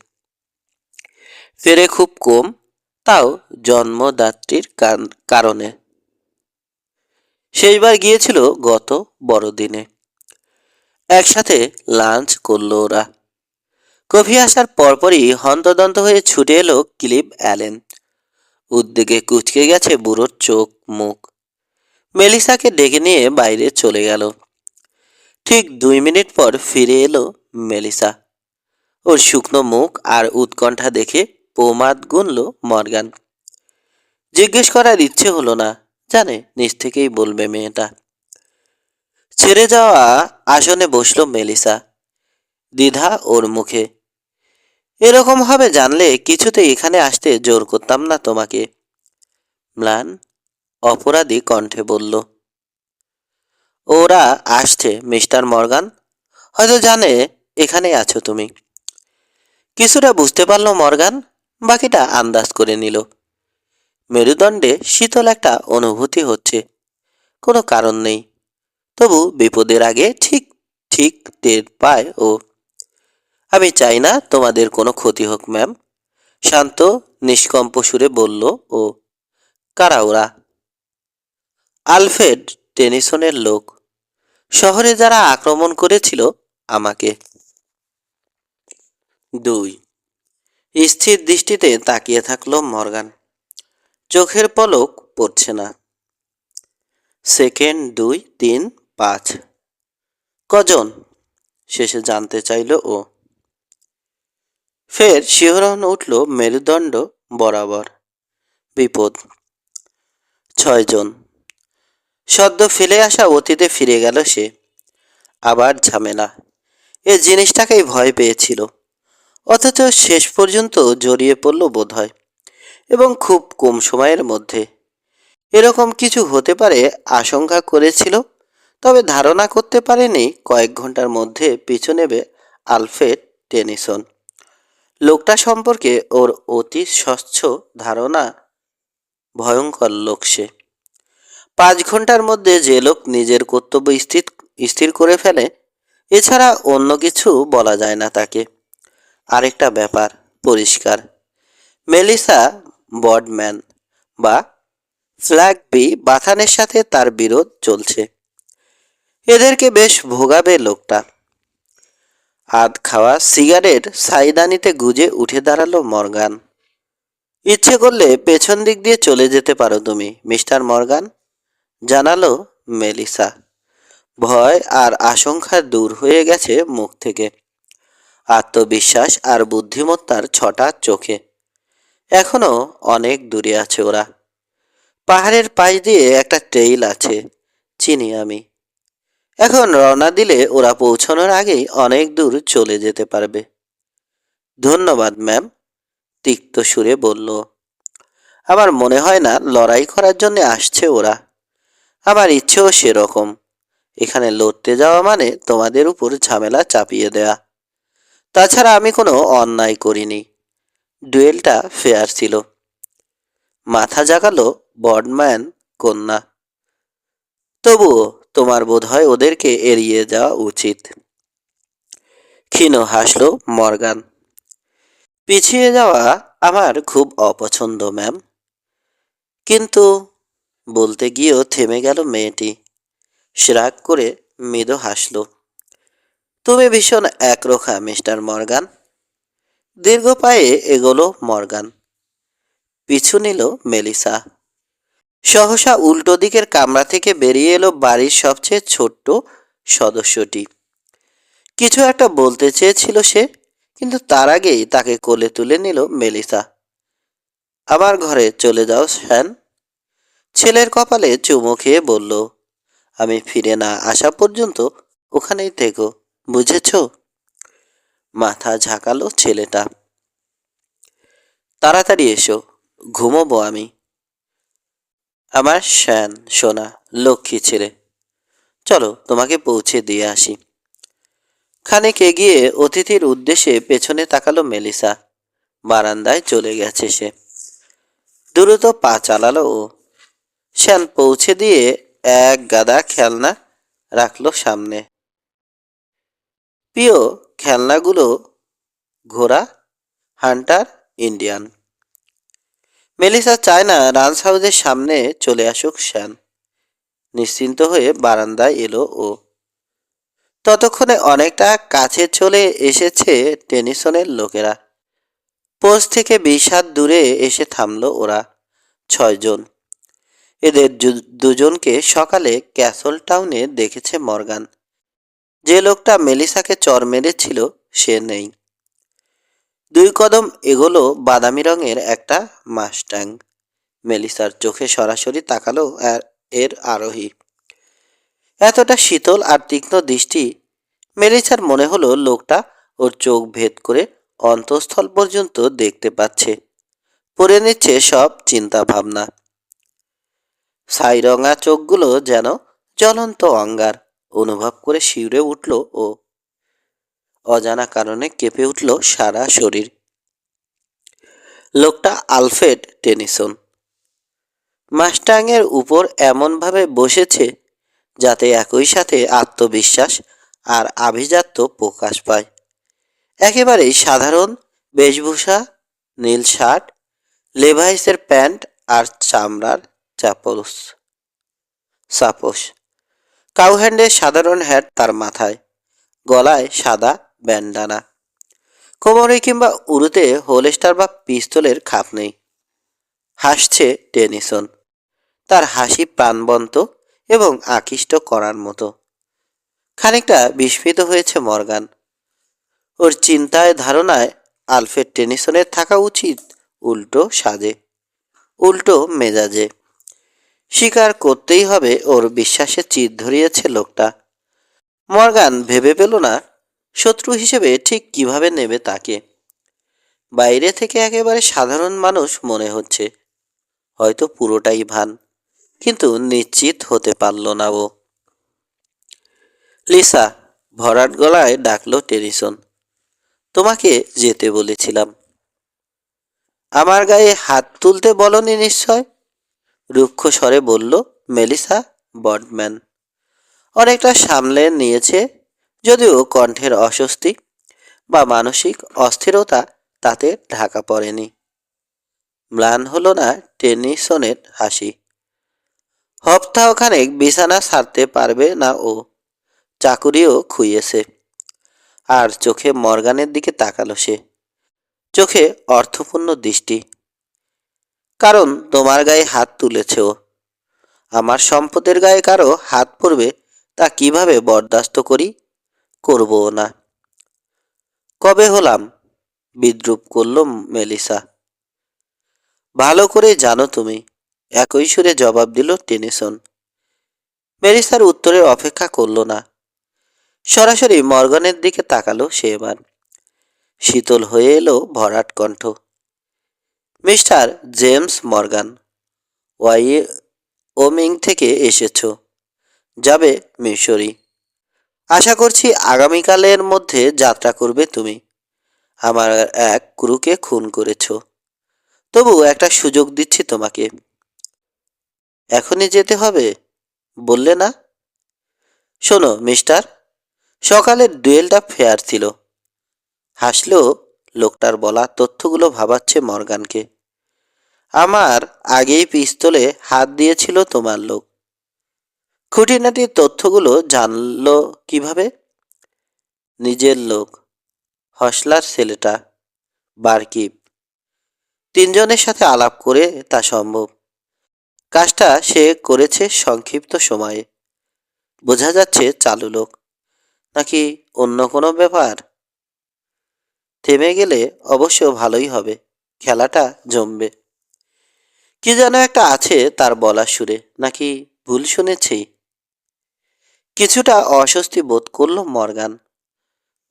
ফেরে খুব কম, তাও জন্মদাত্রীর কারণে। শেষবার গিয়েছিল গত বড়দিনে। একসাথে লাঞ্চ করল ওরা। কফি আসার পরপরই হন্তদন্ত হয়ে ছুটে এলো ক্লিভ অ্যালেন। উদ্বেগে কুঁচকে গেছে বুড়োর চোখ মুখ। মেলিসাকে ডেকে নিয়ে বাইরে চলে গেল। ঠিক 2 মিনিট পর ফিরে এলো মেলিসা। ওর শুকনো মুখ আর উৎকণ্ঠা দেখে প্রমাদ গুনল মর্গান। জিজ্ঞেস করার ইচ্ছে হলো না, জানে নিজ থেকেই বলবে মেয়েটা। ছেড়ে যাওয়া আসনে বসলো মেলিসা। দ্বিধা ওর মুখে। এরকম হবে জানলে কিছুতে এখানে আসতে জোর করতাম না তোমাকে, ম্লান অপরাধী কণ্ঠে বলল। ওরা আসছে মিস্টার মর্গান, হয়তো জানে এখানে আছো তুমি। কিছুটা বুঝতে পারলো মর্গান, বাকিটা আন্দাজ করে নিল। মেরুদণ্ডে শীতল একটা অনুভূতি হচ্ছে। কোনো কারণ নেই, তবু বিপদের আগে ঠিক ঠিক টের পায় ও। আমি চাই না তোমাদের কোনো ক্ষতি হোক ম্যাম, শান্ত নিষ্কম্প সুরে বলল ও। কারা ওরা? আলফ্রেড টেনিসনের লোক। শহরে যারা আক্রমণ করেছিল আমাকে। 2 স্থির দৃষ্টিতে তাকিয়ে থাকলো মর্গান। চোখের পলক পড়ছে না। সেকেন্ড 2, 3, 5। কজন? শেষে জানতে চাইল ও। ফের শিহরণ উঠল মেরুদণ্ড বরাবর। বিপদ। 6 জন। সদ্য ফেলে আসা অতীতে ফিরে গেল সে। আবার ঝামেলা। এ জিনিসটাকেই ভয় পেয়েছিল, অথচ শেষ পর্যন্ত জড়িয়ে পড়ল বোধহয়, এবং খুব কম সময়ের মধ্যে। এরকম কিছু হতে পারে আশঙ্কা করেছিল, তবে ধারণা করতে পারেনি কয়েক ঘন্টার মধ্যে পিছু নেবে আলফ্রেড টেনিসন। লোকটা সম্পর্কে ওর অতি স্বচ্ছ ধারণা। ভয়ঙ্কর লোক সে। 5 ঘন্টার মধ্যে যে লোক নিজের কর্তব্য স্থির স্থির করে ফেলে, এছাড়া অন্য কিছু বলা যায় না তাকে। আরেকটা ব্যাপার পরিষ্কার, মেলিসা বডম্যান বা ফ্ল্যাগবি বাথানের সাথে তার বিরোধ চলছে। এদেরকে বেশ ভোগাবে লোকটা। আধ খাওয়া সিগারেট সাইদানিতে গুজে উঠে দাঁড়ালো মর্গান। ইচ্ছে করলে পেছন দিক দিয়ে চলে যেতে পারো তুমি, মিস্টার মর্গান, জানালো মেলিসা। ভয় আর আশঙ্কা দূর হয়ে গেছে মুখ থেকে। আত্মবিশ্বাস আর বুদ্ধিমত্তার ছটা চোখে। এখনো অনেক দূরে আছে ওরা। পাহাড়ের পাশ দিয়ে একটা ট্রেইল আছে, চিনি আমি। এখন রওনা দিলে ওরা পৌঁছানোর আগেই অনেক দূর চলে যেতে পারবে। ধন্যবাদ ম্যাম, তিক্ত সুরে বলল। আমার মনে হয় না লড়াই করার জন্য আসছে ওরা। আমার ইচ্ছেও সেরকম। এখানে লড়তে যাওয়া মানে তোমাদের উপর ঝামেলা চাপিয়ে দেয়া। তাছাড়া আমি কোনো অন্যায় করিনি। ডুয়েলটা ফেয়ার ছিল। মাথা জাগালো বডম্যান কন্যা। তবুও তোমার বোধহয় ওদেরকে এড়িয়ে যাওয়া উচিত। ক্ষীণ হাসল মর্গান। পিছিয়ে যাওয়া আমার খুব অপছন্দ ম্যাম। কিন্তু বলতে গিয়েও থেমে গেল মেয়েটি। শ্রাগ করে মৃদু হাসল। তুমি ভীষণ একরোখা মিস্টার মর্গান। দীর্ঘ পায়ে এগোলো মর্গান। পিছু নিল মেলিসা। সহসা উল্টো দিকের কামরা থেকে বেরিয়ে এলো বাড়ির সবচেয়ে ছোট্ট সদস্যটি। কিছু একটা বলতে চেয়েছিল সে, কিন্তু তার আগেই তাকে কোলে তুলে নিল মেলিসা। আবার ঘরে চলে যাও শ্যান। ছেলের কপালে চুমু খেয়ে বলল, আমি ফিরে না আসা পর্যন্ত ওখানেই থেকো, বুঝেছ? মাথা ঝাঁকালো ছেলেটা। তাড়াতাড়ি এসো, ঘুমোবো আমি। আমার শ্যান সোনা, লক্ষ্মী ছেলে। চলো তোমাকে পৌঁছে দিয়ে আসি। খানিক এগিয়ে অতিথির উদ্দেশ্যে পেছনে তাকালো মেলিসা। বারান্দায় চলে গেছে সে। দ্রুত পা চালালো ও। শ্যান পৌঁছে দিয়ে এক গাদা খেলনা রাখলো সামনে। প্রিয় খেলনাগুলো ঘোড়া, হান্টার, ইন্ডিয়ান। মেলিসা চায় না রান্স হাউসের সামনে চলে আসুক শ্যান। নিশ্চিন্ত হয়ে বারান্দায় এলো ও। ততক্ষণে অনেকটা কাছে চলে এসেছে টেনিসনের লোকেরা। পোস্ট থেকে 20 হাত দূরে এসে থামলো ওরা। 6 জন। এদের দুজনকে সকালে ক্যাসল টাউনে দেখেছে মর্গান। যে লোকটা মেলিসাকে চর মেরেছিল সে নেই। 2 কদম এগোলো বাদামি রঙের একটা মাস্টাং। মেলিসার চোখে সরাসরি তাকালো এর আরোহী। এতটা শীতল আর তীক্ষ্ণ দৃষ্টি। মেলিসার মনে হলো লোকটা ওর চোখ ভেদ করে অন্তঃস্থল পর্যন্ত দেখতে পাচ্ছে, পড়ে নিচ্ছে সব চিন্তা ভাবনা। ছাইরঙা চোখগুলো যেন জ্বলন্ত অঙ্গার। অনুভব করে শিউরে উঠল ও। অজানা কারণে কেঁপে উঠল সারা শরীর। লোকটা আলফ্রেড টেনিসন। মাস্টাংয়ের উপর এমনভাবে বসেছে যাতে একই সাথে আত্মবিশ্বাস আর আভিজাত্য প্রকাশ পায়। একেবারেই সাধারণ বেশভূষা, নীল শার্ট, লেভাইসের প্যান্ট আর চামড়ার সাপোস। কাউহ্যান্ডের সাধারণ হ্যাট তার মাথায়, গলায় সাদা ব্যান্ডানা। কোমরে কিংবা উরুতে হোলস্টার বা পিস্তলের খাপ নেই। হাসছে টেনিসন। তার হাসি প্রাণবন্ত এবং আকৃষ্ট করার মতো। খানিকটা বিস্মিত হয়েছে মর্গান। ওর চিন্তায় ধারণায় আলফ্রেড টেনিসনের থাকা উচিত উল্টো সাজে, উল্টো মেজাজে। স্বীকার করতেই হবে ওর বিশ্বাসে চির ধরিয়েছে লোকটা। মর্গান ভেবে পেল না শত্রু হিসেবে ঠিক কিভাবে নেবে তাকে। বাইরে থেকে একেবারে সাধারণ মানুষ মনে হচ্ছে, হয়তো পুরোটাই ভান। কিন্তু নিশ্চিত হতে পারল না ও। লিসা, ভরাট গলায় ডাকলো টেনিসন। তোমাকে যেতে বলেছিলাম। আমার গায়ে হাত তুলতে বলনি নিশ্চয়, রুক্ষ স্বরে বলল মেলিসা বডম্যান। অনেকটা সামলে নিয়েছে, যদিও কণ্ঠের অস্বস্তি বা মানসিক অস্থিরতা তাতে ঢাকা পড়েনি। ম্লান হলো না টেনিসনের হাসি। সপ্তাহখানেক বিছানা ছাড়তে পারবে না ও, চাকুরিও খুইয়েছে। আর চোখে মর্গানের দিকে তাকালো সে, চোখে অর্থপূর্ণ দৃষ্টি। কারণ তোমার গায়ে হাত তুলেছে ও। আমার সম্পদের গায়ে কারো হাত পড়বে তা কিভাবে বরদাস্ত করি? করবও না। কবে হলাম? বিদ্রূপ করল মেলিসা। ভালো করে জানো তুমি, একই সুরে জবাব দিল টেনিসন। মেলিসার উত্তরের অপেক্ষা করল না, সরাসরি মর্গানের দিকে তাকালো সে এবার। শীতল হয়ে এলো ভরাট কণ্ঠ। মিস্টার জেমস মর্গান, ওমিং থেকে এসেছ, যাবে মিশরি। আশা করছি আগামীকালের মধ্যে যাত্রা করবে তুমি। আমার এক ক্রুকে খুন করেছ, তবু একটা সুযোগ দিচ্ছি তোমাকে। এখনই যেতে হবে বললে না? শোনো মিস্টার, সকালের ডুয়েলটা ফেয়ার ছিল। হাসলেও লোকটার বলা তথ্যগুলো ভাবাচ্ছে মর্গানকে। আমার আগেই পিস্তলে হাত দিয়েছিল তোমার লোক। খুঁটিনাটি তথ্যগুলো জানলো কিভাবে? নিজের লোক, হসলার ছেলেটা, বারকিপ, তিনজনের সাথে আলাপ করে তা সম্ভব। কাজটা সে করেছে সংক্ষিপ্ত সময়ে। বোঝা যাচ্ছে চালু লোক, নাকি অন্য কোনো ব্যাপার? থেমে গেলে অবশ্য ভালোই হবে, খেলাটা জমবে। কি যেন একটা আছে তার বলার সুরে, নাকি ভুল শুনেছি? কিছুটা অস্বস্তি বোধ করল মর্গান।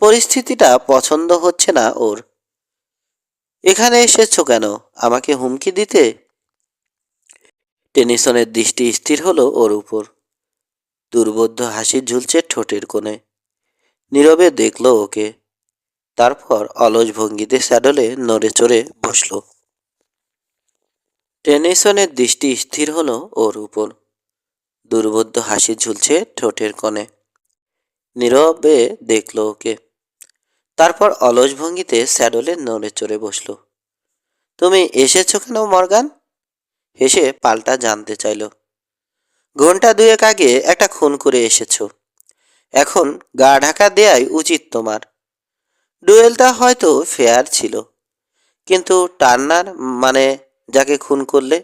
পরিস্থিতিটা পছন্দ হচ্ছে না ওর। এখানে এসেছো কেন? আমাকে হুমকি দিতে? টেনিসনের দৃষ্টি স্থির হলো ওর উপর। দুর্বোধ্য হাসি ঝুলছে ঠোঁটের কোণে। নীরবে দেখলো ওকে, তারপর অলস ভঙ্গিতে স্যাডলে নড়ে চড়ে বসল। টেনিসনের দৃষ্টি স্থির হলো ওর উপর। দুর্বোধ্য হাসি ঝুলছে ঠোঁটের কোণে। নীরবে দেখলো ওকে, তারপর অলস ভঙ্গিতে স্যাডলে নড়ে চড়ে বসল। তুমি এসেছো কেন মর্গান? হেসে পাল্টা জানতে চাইল। ঘন্টা দুয়েক আগে একটা খুন করে এসেছো, এখন গা ঢাকা দেয়াই উচিত তোমার। ডুয়েলটা হয়তো ফেয়ার ছিল, কিন্তু টার্নার, মানে যাকে খুন করলে,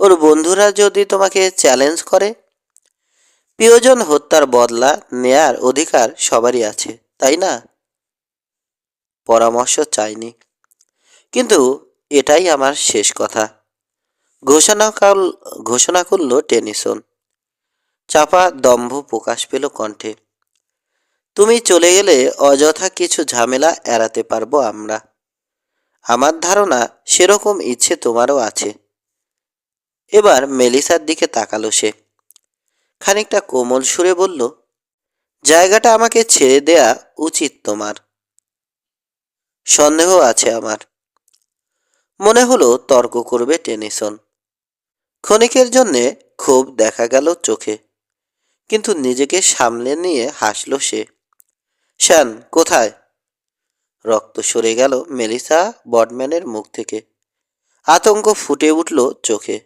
ওর বন্ধুরা যদি তোমাকে চ্যালেঞ্জ করে? প্রিয়জন হত্যার বদলা নেয়ার অধিকার সবারই আছে, তাই না? পরামর্শ চাইনি, কিন্তু এটাই আমার শেষ কথা, ঘোষণা করল টেনিসন। চাপা দম্ভ প্রকাশ পেল কণ্ঠে। তুমি চলে গেলে অযথা কিছু ঝামেলা এড়াতে পারবো আমরা। আমার ধারণা সেরকম ইচ্ছে তোমারও আছে। এবার মেলিসার দিকে তাকালো সে, খানিকটা কোমল সুরে বলল, জায়গাটা আমাকে ছেড়ে দেয়া উচিত তোমার। সন্দেহ আছে আমার। মনে হলো তর্ক করবে টেনিসন। ক্ষণিকের জন্যে ক্ষোভ দেখা গেল চোখে, কিন্তু নিজেকে সামলে নিয়ে হাসল সে। শ্যান কোথায়? রক্ত সরে গেল মেলিসা বডম্যানের মুখ থেকে। আতঙ্ক ফুটে উঠল চোখে।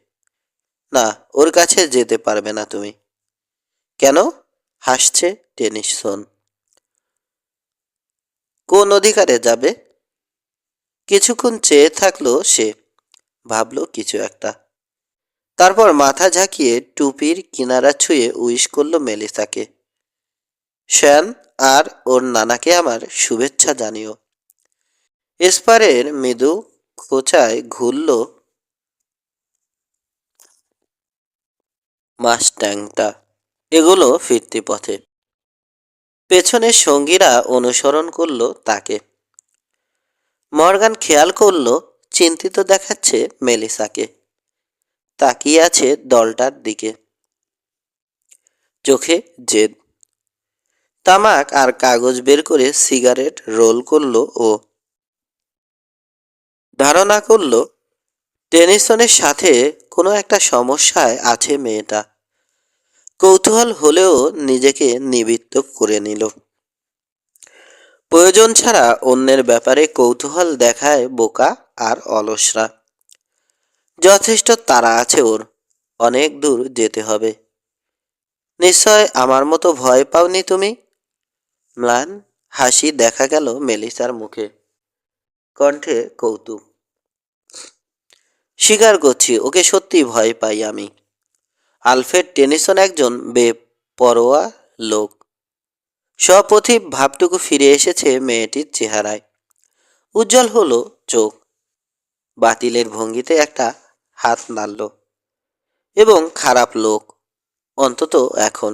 না, ওর কাছে যেতে পারবে না তুমি। কেন? হাসছে টেনিসন। কোন অধিকারে যাবে? কিছুক্ষণ চেয়ে থাকলো সে, ভাবলো কিছু একটা। তারপর মাথা ঝাঁকিয়ে টুপির কিনারা ছুঁয়ে উইশ করল মেলিসাকে। শ্যান আর ওর নানাকে আমার শুভেচ্ছা জানিও। এসপারের মৃদু খোঁচায় ঘুরল মাস্ট্যাংটা। এগুলো ফিরতি পথে। পেছনের সঙ্গীরা অনুসরণ করল তাকে। মর্গান খেয়াল করল চিন্তিত দেখাচ্ছে মেলিসাকে। তাকিয়ে আছে দলটার দিকে, চোখে জেদ। তামাক আর কাগজ বের করে সিগারেট রোল করলো ও। ধারণা করলো টেনিসনের সাথে কোনো একটা সমস্যায় আছে মেয়েটা। কৌতূহল হলেও নিজেকে নিবৃত্ত করে নিল। প্রয়োজন ছাড়া অন্যের ব্যাপারে কৌতূহল দেখায় বোকা আর অলসরা। যথেষ্ট তাড়া আছে ওর, অনেক দূর যেতে হবে। নিশ্চয় আমার মতো ভয় পাওনি তুমি? ম্লান হাসি দেখা গেল মেলিসার মুখে, কণ্ঠে কৌতুক। স্বীকার করছি, ওকে সত্যি ভয় পাই আমি। আলফ্রেড টেনিসন একজন বেপরোয়া লোক। সপ্রতিভ ভাবটুকু ফিরে এসেছে মেয়েটির চেহারায়। উজ্জ্বল হলো চোখ, বাতিলের ভঙ্গিতে একটা হাত নাড়ল। এবং খারাপ লোক, অন্তত এখন।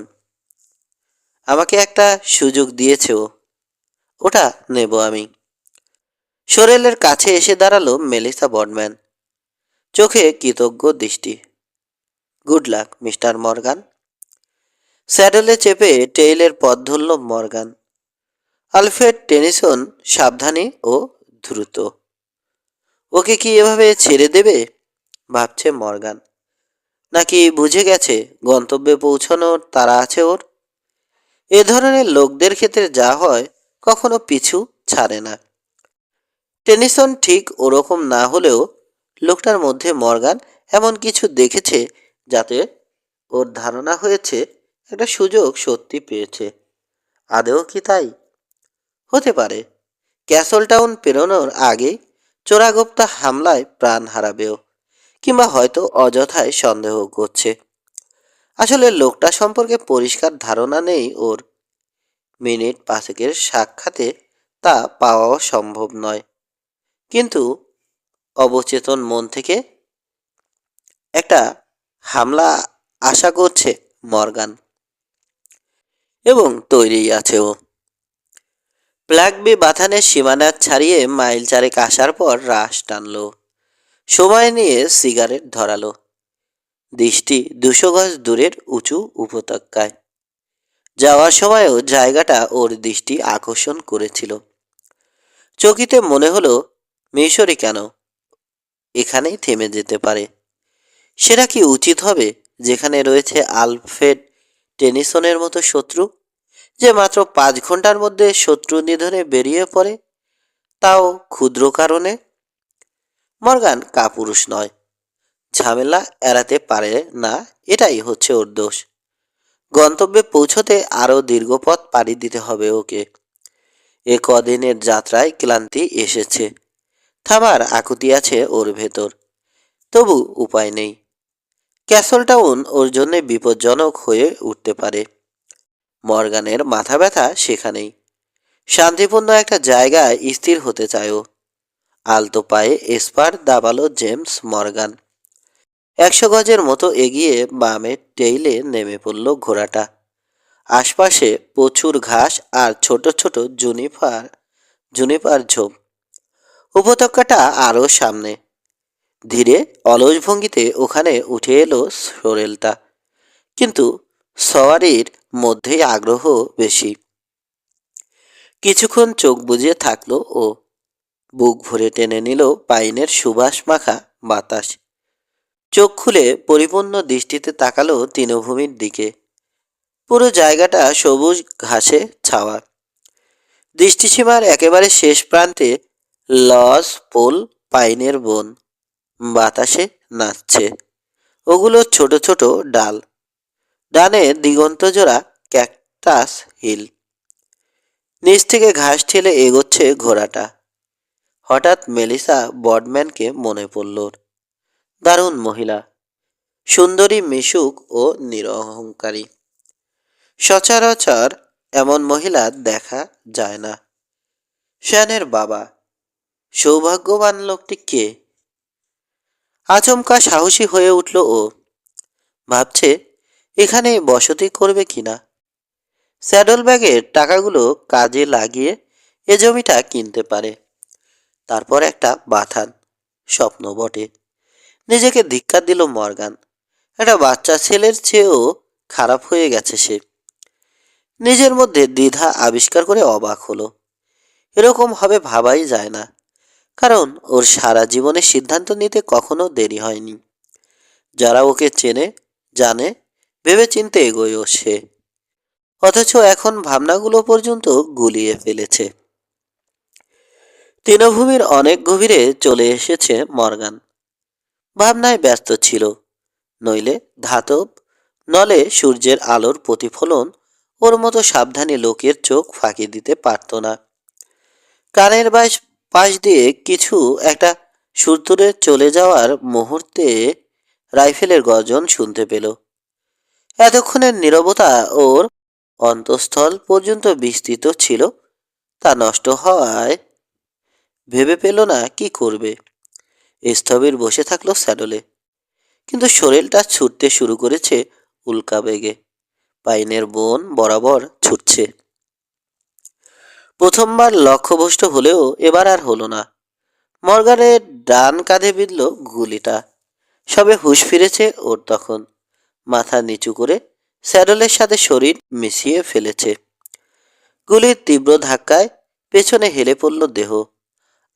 আমাকে একটা সুযোগ দিয়েছে ও, ওটা নেব আমি। সোরেলের কাছে এসে দাঁড়ালো মেলিসা বর্ডম্যান, চোখে কৃতজ্ঞ দৃষ্টি। Good luck mister Morgan. স্যাডেলে চেপে টেইলের পথ ধরল মর্গান। আলফ্রেড টেনিসন সাবধানী ও দ্রুত। ওকে কি এভাবে ছেড়ে দেবে ভাবছে মর্গান, নাকি বুঝে গেছে গন্তব্যে পৌঁছানোর তাড়া আছে ওর? এ ধরনের লোকদের ক্ষেত্রে যা হয় কখনো পিছু ছাড়ে না। টেনিসন ঠিক ওরকম না হলেও লোকটার মধ্যে মর্গান এমন কিছু দেখেছে যাতে ওর ধারণা হয়েছে একটা সুযোগ সত্যি পেয়েছে। আদেও কি তাই? হতে পারে ক্যাসল টাউন পেরোনোর আগেই চোরাগোপ্তা হামলায় প্রাণ হারাবেও, কিংবা হয়তো অযথায় সন্দেহ করছে। আসলে লোকটা সম্পর্কে পরিষ্কার ধারণা নেই ওর। মিনিট পাঁচেকের সাক্ষাতে তা পাওয়াও সম্ভব নয়, কিন্তু অবচেতন মন থেকে একটা হামলা আশা করছে মর্গান, এবং তৈরি আছে ও। ব্ল্যাকবি বাথানের সীমানা ছাড়িয়ে মাইল চারেক আসার পর রাশ টানল। সময় নিয়ে সিগারেট ধরালো। দৃষ্টি 200 গজ দূরের উঁচু উপত্যকায়। যাওয়ার সময়ও জায়গাটা ওর দৃষ্টি আকর্ষণ করেছিল। চকিতে মনে হলো মিশরি কেন এখানেই থেমে যেতে পারে। সেটা কি উচিত হবে যেখানে রয়েছে আলফ্রেড টেনিসনের মতো শত্রু, যে মাত্র 5 ঘন্টার মধ্যে শত্রু নিধনে বেরিয়ে পড়ে, তাও ক্ষুদ্র কারণে? মর্গান কাপুরুষ নয়, ঝামেলা এড়াতে পারে না, এটাই হচ্ছে ওর দোষ। গন্তব্যে পৌঁছতে আরও দীর্ঘ পথ পাড়ি দিতে হবে ওকে। এ কদিনের যাত্রায় ক্লান্তি এসেছে, থামার আকুতি আছে ওর ভেতর, তবু উপায় নেই। ক্যাসল টাউন ওর জন্য বিপজ্জনক হয়ে উঠতে পারে। মর্গানের মাথা ব্যথা সেখানেই। শান্তিপূর্ণ একটা জায়গায় স্থির হতে চায় ও। আলতো পায়ে এসপার দাবালো জেমস মর্গান। 100 গজের মতো এগিয়ে বামে টেইলে নেমে পড়ল ঘোড়াটা। আশপাশে প্রচুর ঘাস আর ছোট ছোট জুনিপার ঝোপ। উপত্যকাটা আরও সামনে। ধীরে অলস ভঙ্গিতে ওখানে উঠে এলো সোরেলটা, কিন্তু সওয়ারির মধ্যেই আগ্রহ বেশি। কিছুক্ষণ চোখ বুজিয়ে থাকলো ও। বুক ভরে টেনে নিল পাইনের সুবাস মাখা বাতাস। চোখ খুলে পরিপূর্ণ দৃষ্টিতে তাকালো তৃণভূমির দিকে। পুরো জায়গাটা সবুজ ঘাসে ছাওয়া। দৃষ্টিসীমার একেবারে শেষ প্রান্তে লস পোল পাইনের বন বাতাসে নাচছে। ওগুলো ছোট ছোট ডাল। ডানে দিগন্তজোড়া ক্যাকটাস হিল। নিচ থেকে ঘাস ঠেলে এগোচ্ছে ঘোড়াটা। হঠাৎ মেলিসা বর্ডম্যানকে মনে পড়ল। দারুণ মহিলা, সুন্দরী, মিশুক ও নিরহংকারী। সচরাচর এমন মহিলা দেখা যায় না। শ্যানের বাবা, সৌভাগ্যবান লোকটি কে? আচমকা সাহসী হয়ে উঠল ও। ভাবছে এখানে বসতি করবে কিনা। স্যাডল ব্যাগের টাকাগুলো কাজে লাগিয়ে এ জমিটা কিনতে পারে। তারপর একটা বাথান, স্বপ্ন বটে, নিজেকে ধিক্কার দিল মর্গান। একটা বাচ্চা ছেলের চেয়েও খারাপ হয়ে গেছে সে। নিজের মধ্যে দ্বিধা আবিষ্কার করে অবাক হলো। এরকম হবে ভাবাই যায় না, কারণ ওর সারা জীবনে সিদ্ধান্ত নিতে কখনো দেরি হয়নি। যারা ওকে চেনে, জানে, ভেবেচিন্তে এগোয় সে। অথচ এখন ভাবনাগুলো পর্যন্ত গুলিয়ে ফেলেছে। তৃণভূমির অনেক গভীরে চলে এসেছে মর্গান। ভাবনায় ব্যস্ত ছিল, নইলে ধাতব, নলে সূর্যের আলোর প্রতিফলন ওর মতো সাবধানী লোকের চোখ ফাঁকি দিতে পারত না। কানের পাশ দিয়ে কিছু একটা সুরতুরে চলে যাওয়ার মুহূর্তে রাইফেলের গর্জন শুনতে পেল। এতক্ষণের নীরবতা ওর অন্তঃস্থল পর্যন্ত বিস্তৃত ছিল, তা নষ্ট হওয়ায় ভেবে পেল না কি করবে। স্থবির বসে থাকলো স্যাডলে, কিন্তু শরীরটা ছুটতে শুরু করেছে উল্কা বেগে। পাইনের বন বরাবর ছুটছে। প্রথমবার লক্ষ্যভ্রষ্ট হলেও এবার আর হলো না। মর্গানের ডান কাঁধে বিঁধল গুলিটা। সবে হুঁশ ফিরেছে ওর তখন। মাথা নিচু করে স্যাডলের সাথে শরীর মিশিয়ে ফেলেছে। গুলির তীব্র ধাক্কায় পেছনে হেলে পড়ল দেহ।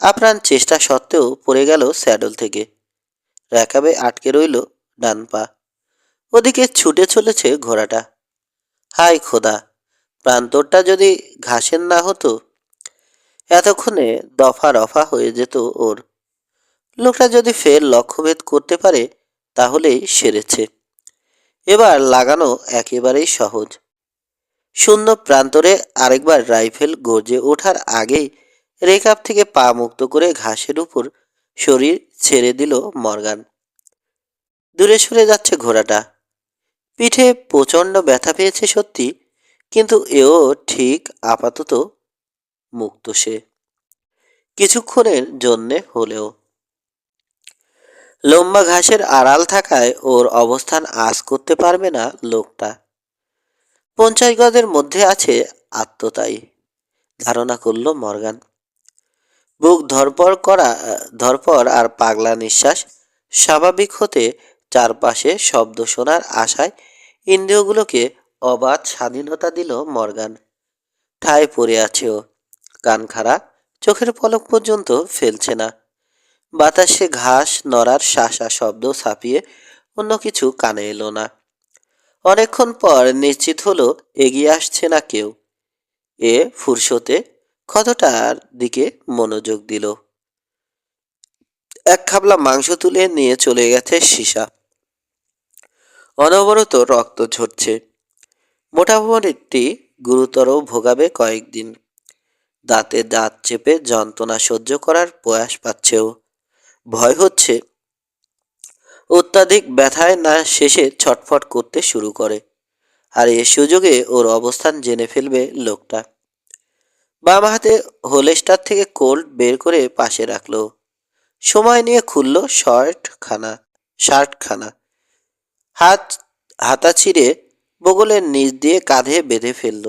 আপ্রাণ চেষ্টা সত্ত্বেও পড়ে গেল স্যাডল থেকে। র্যাকাবে আটকে রইল ডান পা। ওদিকে ছুটে চলেছে ঘোড়াটা। হায় খোদা, প্রান্তরটা যদি ঘাসের না হতো, এতক্ষণে দফা রফা হয়ে যেত ওর। লোকটা যদি ফের লক্ষ্যভেদ করতে পারে তাহলেই সেরেছে। এবার লাগানো একেবারেই সহজ। শূন্য প্রান্তরে আরেকবার রাইফেল গর্জে ওঠার আগেই রেকাব থেকে পা মুক্ত করে ঘাসের উপর শরীর ছেড়ে দিল মর্গান। দূরে সরে যাচ্ছে ঘোড়াটা। পিঠে প্রচণ্ড ব্যথা পেয়েছে সত্যি, কিন্তু এও ঠিক আপাতত মুক্ত সে, কিছুক্ষণের জন্যে হলেও। লম্বা ঘাসের আড়াল থাকায় ওর অবস্থান আঁচ করতে পারবে না লোকটা। 50 গজের মধ্যে আছে আত্মতায়ী, ধারণা করল মর্গান। বুক ধরপর আর পাগলা নিঃশ্বাস স্বাভাবিক হতে চারপাশে শব্দ শোনার আশায় ইন্দ্রিয়গুলোকে অবাধ স্বাধীনতা দিল মর্গান। ঠায় পড়ে আছে ও, কান খাড়া, চোখের পলক পর্যন্ত ফেলছে না। বাতাসে ঘাস নড়ার শাসা শব্দ ছাপিয়ে অন্য কিছু কানে এলো না। অনেকক্ষণ পর নিশ্চিত হলো এগিয়ে আসছে না কেউ। এ ফুরসতে ক্ষতটার দিকে মনোযোগ দিল। এক খাবলা মাংস তুলে নিয়ে চলে গেছে সীসা। অনবরত রক্ত ঝরছে। মোটামুটি গুরুতর ভোগাবে কয়েকদিন। দাঁতে দাঁত চেপে যন্ত্রণা সহ্য করার প্রয়াস পাচ্ছেও। ভয় হচ্ছে অত্যাধিক ব্যথায় না শেষে ছটফট করতে শুরু করে, আর এ সুযোগে ওর অবস্থান জেনে ফেলবে লোকটা। বাম হাতে হোলেস্টার থেকে কোল্ড বের করে পাশে রাখলো। সময় নিয়ে খুলল শার্টখানা। হাতা ছিঁড়ে বগলের নিচ দিয়ে কাঁধে বেঁধে ফেলল।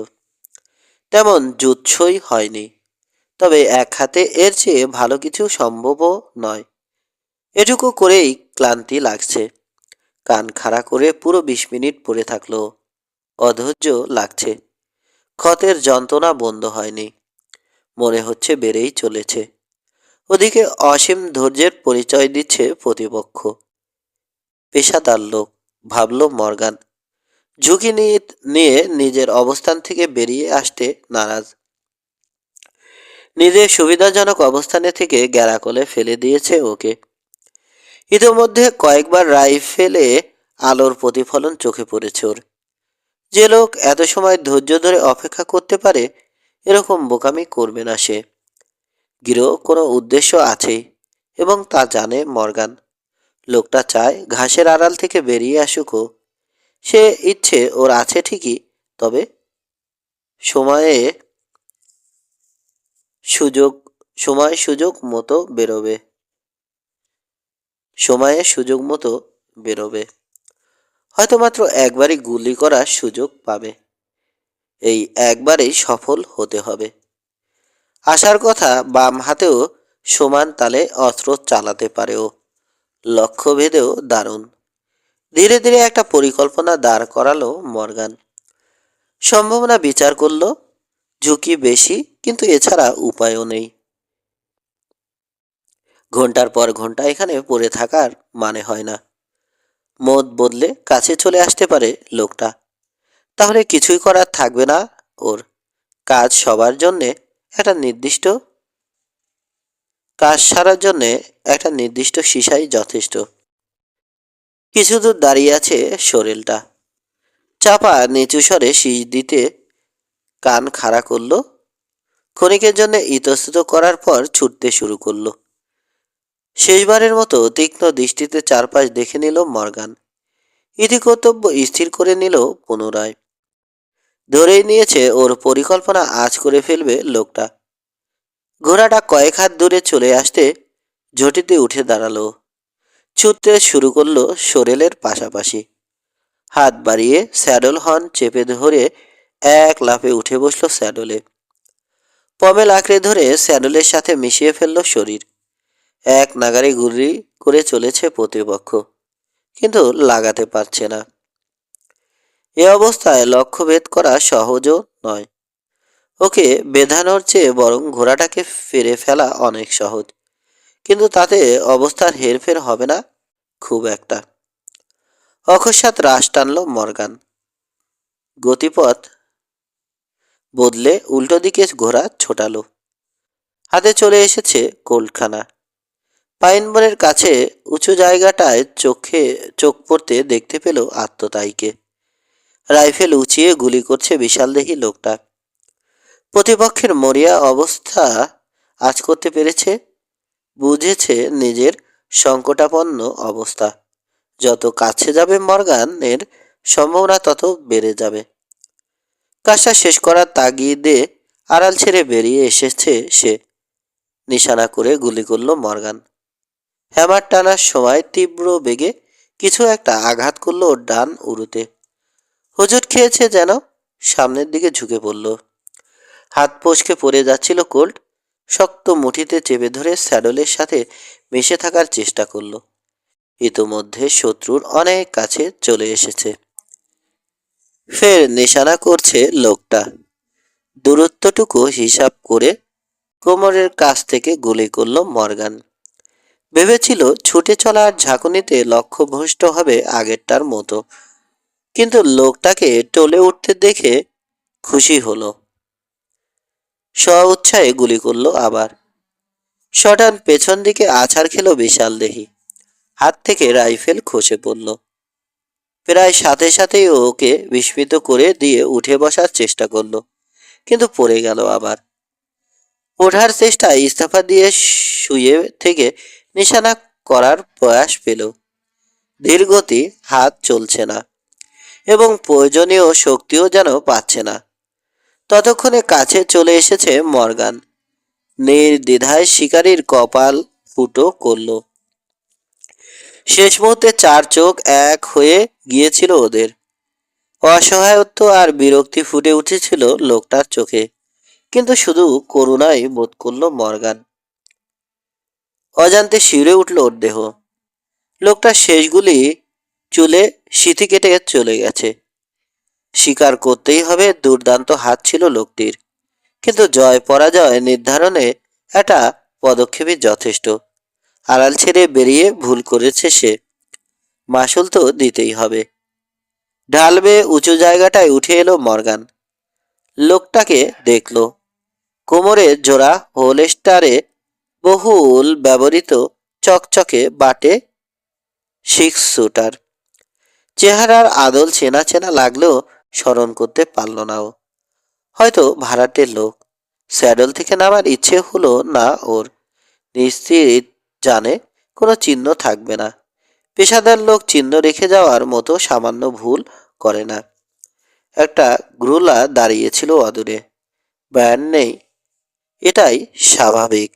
তেমন জুৎসই হয়নি, তবে এক হাতে এর চেয়ে ভালো কিছু সম্ভবও নয়। এটুকু করেই ক্লান্তি লাগছে। কান খাড়া করে পুরো 20 মিনিট পড়ে থাকলো। অধৈর্য লাগছে। ক্ষতের যন্ত্রণা বন্ধ হয়নি, মনে হচ্ছে বেড়েই চলেছে। ওদিকে অসীম ধৈর্যের পরিচয় দিচ্ছে প্রতিপক্ষ। পেশাদার লোক, ভাবল মর্গান। ঝুঁকি নিয়ে নিজের অবস্থান থেকে বেরিয়ে আসতে নারাজ। নিজের সুবিধাজনক অবস্থানে থেকে গ্যারাকলে ফেলে দিয়েছে ওকে। ইতোমধ্যে কয়েকবার রাইফেলে আলোর প্রতিফলন চোখে পড়েছে ওর। যে লোক এত সময় ধৈর্য ধরে অপেক্ষা করতে পারে, এরকম বোকামি করবে না সে। গিরো কোনো উদ্দেশ্য আছেই, এবং তা জানে মর্গান। লোকটা চায় ঘাসের আড়াল থেকে বেরিয়ে আসুক ও। সে ইচ্ছে ওর আছে ঠিকই, তবে সময়ে সুযোগ সুযোগ মতো বেরোবে। হয়তো মাত্র একবারই গুলি করার সুযোগ পাবে। এই একবারেই সফল হতে হবে। আশার কথা বাম হাতেও সমান তালে অস্ত্র চালাতে পারে ও। লক্ষ্যভেদেও দারুণ। ধীরে ধীরে একটা পরিকল্পনা দাঁড় করালো মর্গান। সম্ভাবনা বিচার করলো, ঝুঁকি বেশি, কিন্তু এছাড়া উপায়ও নেই। ঘন্টার পর ঘন্টা এখানে পড়ে থাকার মানে হয় না। মত বদলে কাছে চলে আসতে পারে লোকটা। তাহলে কিছুই করার থাকবে না ওর। কাজ সবার জন্যে একটা নির্দিষ্ট কাজ সারার জন্যে একটা নির্দিষ্ট সিসাই যথেষ্ট। কিছু দূর দাঁড়িয়ে আছে শরীরটা। চাপা নিচু স্বরে শীষ দিতে কান খাড়া করলো। ক্ষণিকের জন্য ইতস্তত করার পর ছুটতে শুরু করলো। শেষবারের মতো তীক্ষ্ণ দৃষ্টিতে চারপাশ দেখে নিল মর্গান। ইতি কর্তব্য স্থির করে নিল পুনরায়। ধরেই নিয়েছে ওর পরিকল্পনা আজ করে ফেলবে লোকটা। ঘোড়াটা কয়েক হাত দূরে চলে আসতে ঝটিতে উঠে দাঁড়ালো। ছুটতে শুরু করলো সোরেলের পাশাপাশি। হাত বাড়িয়ে স্যাডল হর্ন চেপে ধরে এক লাফে উঠে বসলো স্যাডলে। পমেল আঁকড়ে ধরে স্যাডলের সাথে মিশিয়ে ফেললো শরীর। এক নাগারে গুলি করে চলেছে প্রতিপক্ষ, কিন্তু লাগাতে পারছে না। এ অবস্থায় লক্ষ্যভেদ করা সহজও নয়। ওকে বেঁধানোর চেয়ে বরং ঘোড়াটাকে ফেরে ফেলা অনেক সহজ। কিন্তু তাতে অবস্থার হেরফের হবে না খুব একটা। অকস্মাৎ রাশ টানল মর্গান। গতিপথ বদলে উল্টো দিকে ঘোড়া ছোটালো। হাতে চলে এসেছে কোল্টখানা। পাইনবনের কাছে উঁচু জায়গাটায় চোখ পড়তে দেখতে পেল আত্মতায়ীকে। রাইফেল উঁচিয়ে গুলি করছে বিশালদেহী লোকটা। প্রতিপক্ষের মরিয়া অবস্থা আজ করতে পেরেছে। বুঝেছে নিজের সংকটাপন্ন অবস্থা। যত কাছে যাবে মর্গানের সম্ভাবনা তত বেড়ে যাবে। কাজটা শেষ করার তাগিদে আড়াল ছেড়ে বেরিয়ে এসেছে সে। নিশানা করে গুলি করল মর্গান। হ্যামার টানার সময় তীব্র বেগে কিছু একটা আঘাত করলো ওর ডান উরুতে। হুজুট খেয়েছে যেন, সামনের দিকে ঝুঁকে পড়ল। হাত ফসকে পড়ে যাচ্ছিল কোল্ট। শক্ত মুঠিতে চেপে ধরে স্যাডলের সাথে মিশে থাকার চেষ্টা করল। ইতোমধ্যে শত্রুর অনেক কাছে চলে এসেছে। ফের নিশানা করছে লোকটা। দূরত্বটুকু হিসাব করে কোমরের কাছ থেকে গুলি করল মর্গান। ভেবেছিল ছুটে চলার ঝাঁকুনিতে লক্ষ্যভ্রষ্ট হবে আগেরটার মতো, কিন্তু লোকটাকে টলে উঠতে দেখে খুশি হলো। স্ব উৎসাহে গুলি করল আবার। শটান পেছন দিকে আছাড় খেল বিশাল দেহি। হাত থেকে রাইফেল খসে পড়ল। প্রায় সাথে সাথেই ওকে বিস্মিত করে দিয়ে উঠে বসার চেষ্টা করলো, কিন্তু পড়ে গেল আবার। ওঠার চেষ্টায় ইস্তফা দিয়ে শুয়ে থেকে নিশানা করার প্রয়াস পেল। ধীরগতি, হাত চলছে না এবং প্রয়োজনীয় শক্তিও যেন পাচ্ছে না। ততক্ষণে কাছে চলে এসেছে মর্গান। নির্দ্বিধায় শিকারীর কপাল ফুটো করল। শেষ মুহূর্তে চার চোখ এক হয়ে গিয়েছিল ওদের। অসহায়ত্ব আর বিরক্তি ফুটে উঠেছিল লোকটার চোখে, কিন্তু শুধু করুণাই বোধ করল মর্গান। অজান্তে শিউরে উঠল ওর দেহ। লোকটার শেষগুলি চুলে সিথি কেটে চলে গেছে। স্বীকার করতেই হবে দুর্দান্ত হাত ছিল লোকটির, কিন্তু জয় পরাজয় নির্ধারণে একটা পদক্ষেপই যথেষ্ট। আড়াল ছেড়ে বেরিয়ে ভুল করেছে সে, মাসুল তো দিতেই হবে। ঢাল বেয়ে উঁচু জায়গাটায় উঠে এলো মর্গান। লোকটাকে দেখল। কোমরে জোড়া হোলস্টারে বহুল ব্যবহৃত চকচকে বাটে 6 শুটার। চেহারার আদল চেনা চেনা লাগলেও স্মরণ করতে পারল না ও। হয়তো ভাড়াটের লোক। স্যাডল থেকে নামার ইচ্ছে হলো না ওর। নিশ্চিত জানে কোনো চিহ্ন থাকবে না। পেশাদার লোক চিহ্ন রেখে যাওয়ার মতো সামান্য ভুল করে না। একটা গ্রুলা দাঁড়িয়েছিল অদূরে। ব্যান্ড নেই, এটাই স্বাভাবিক।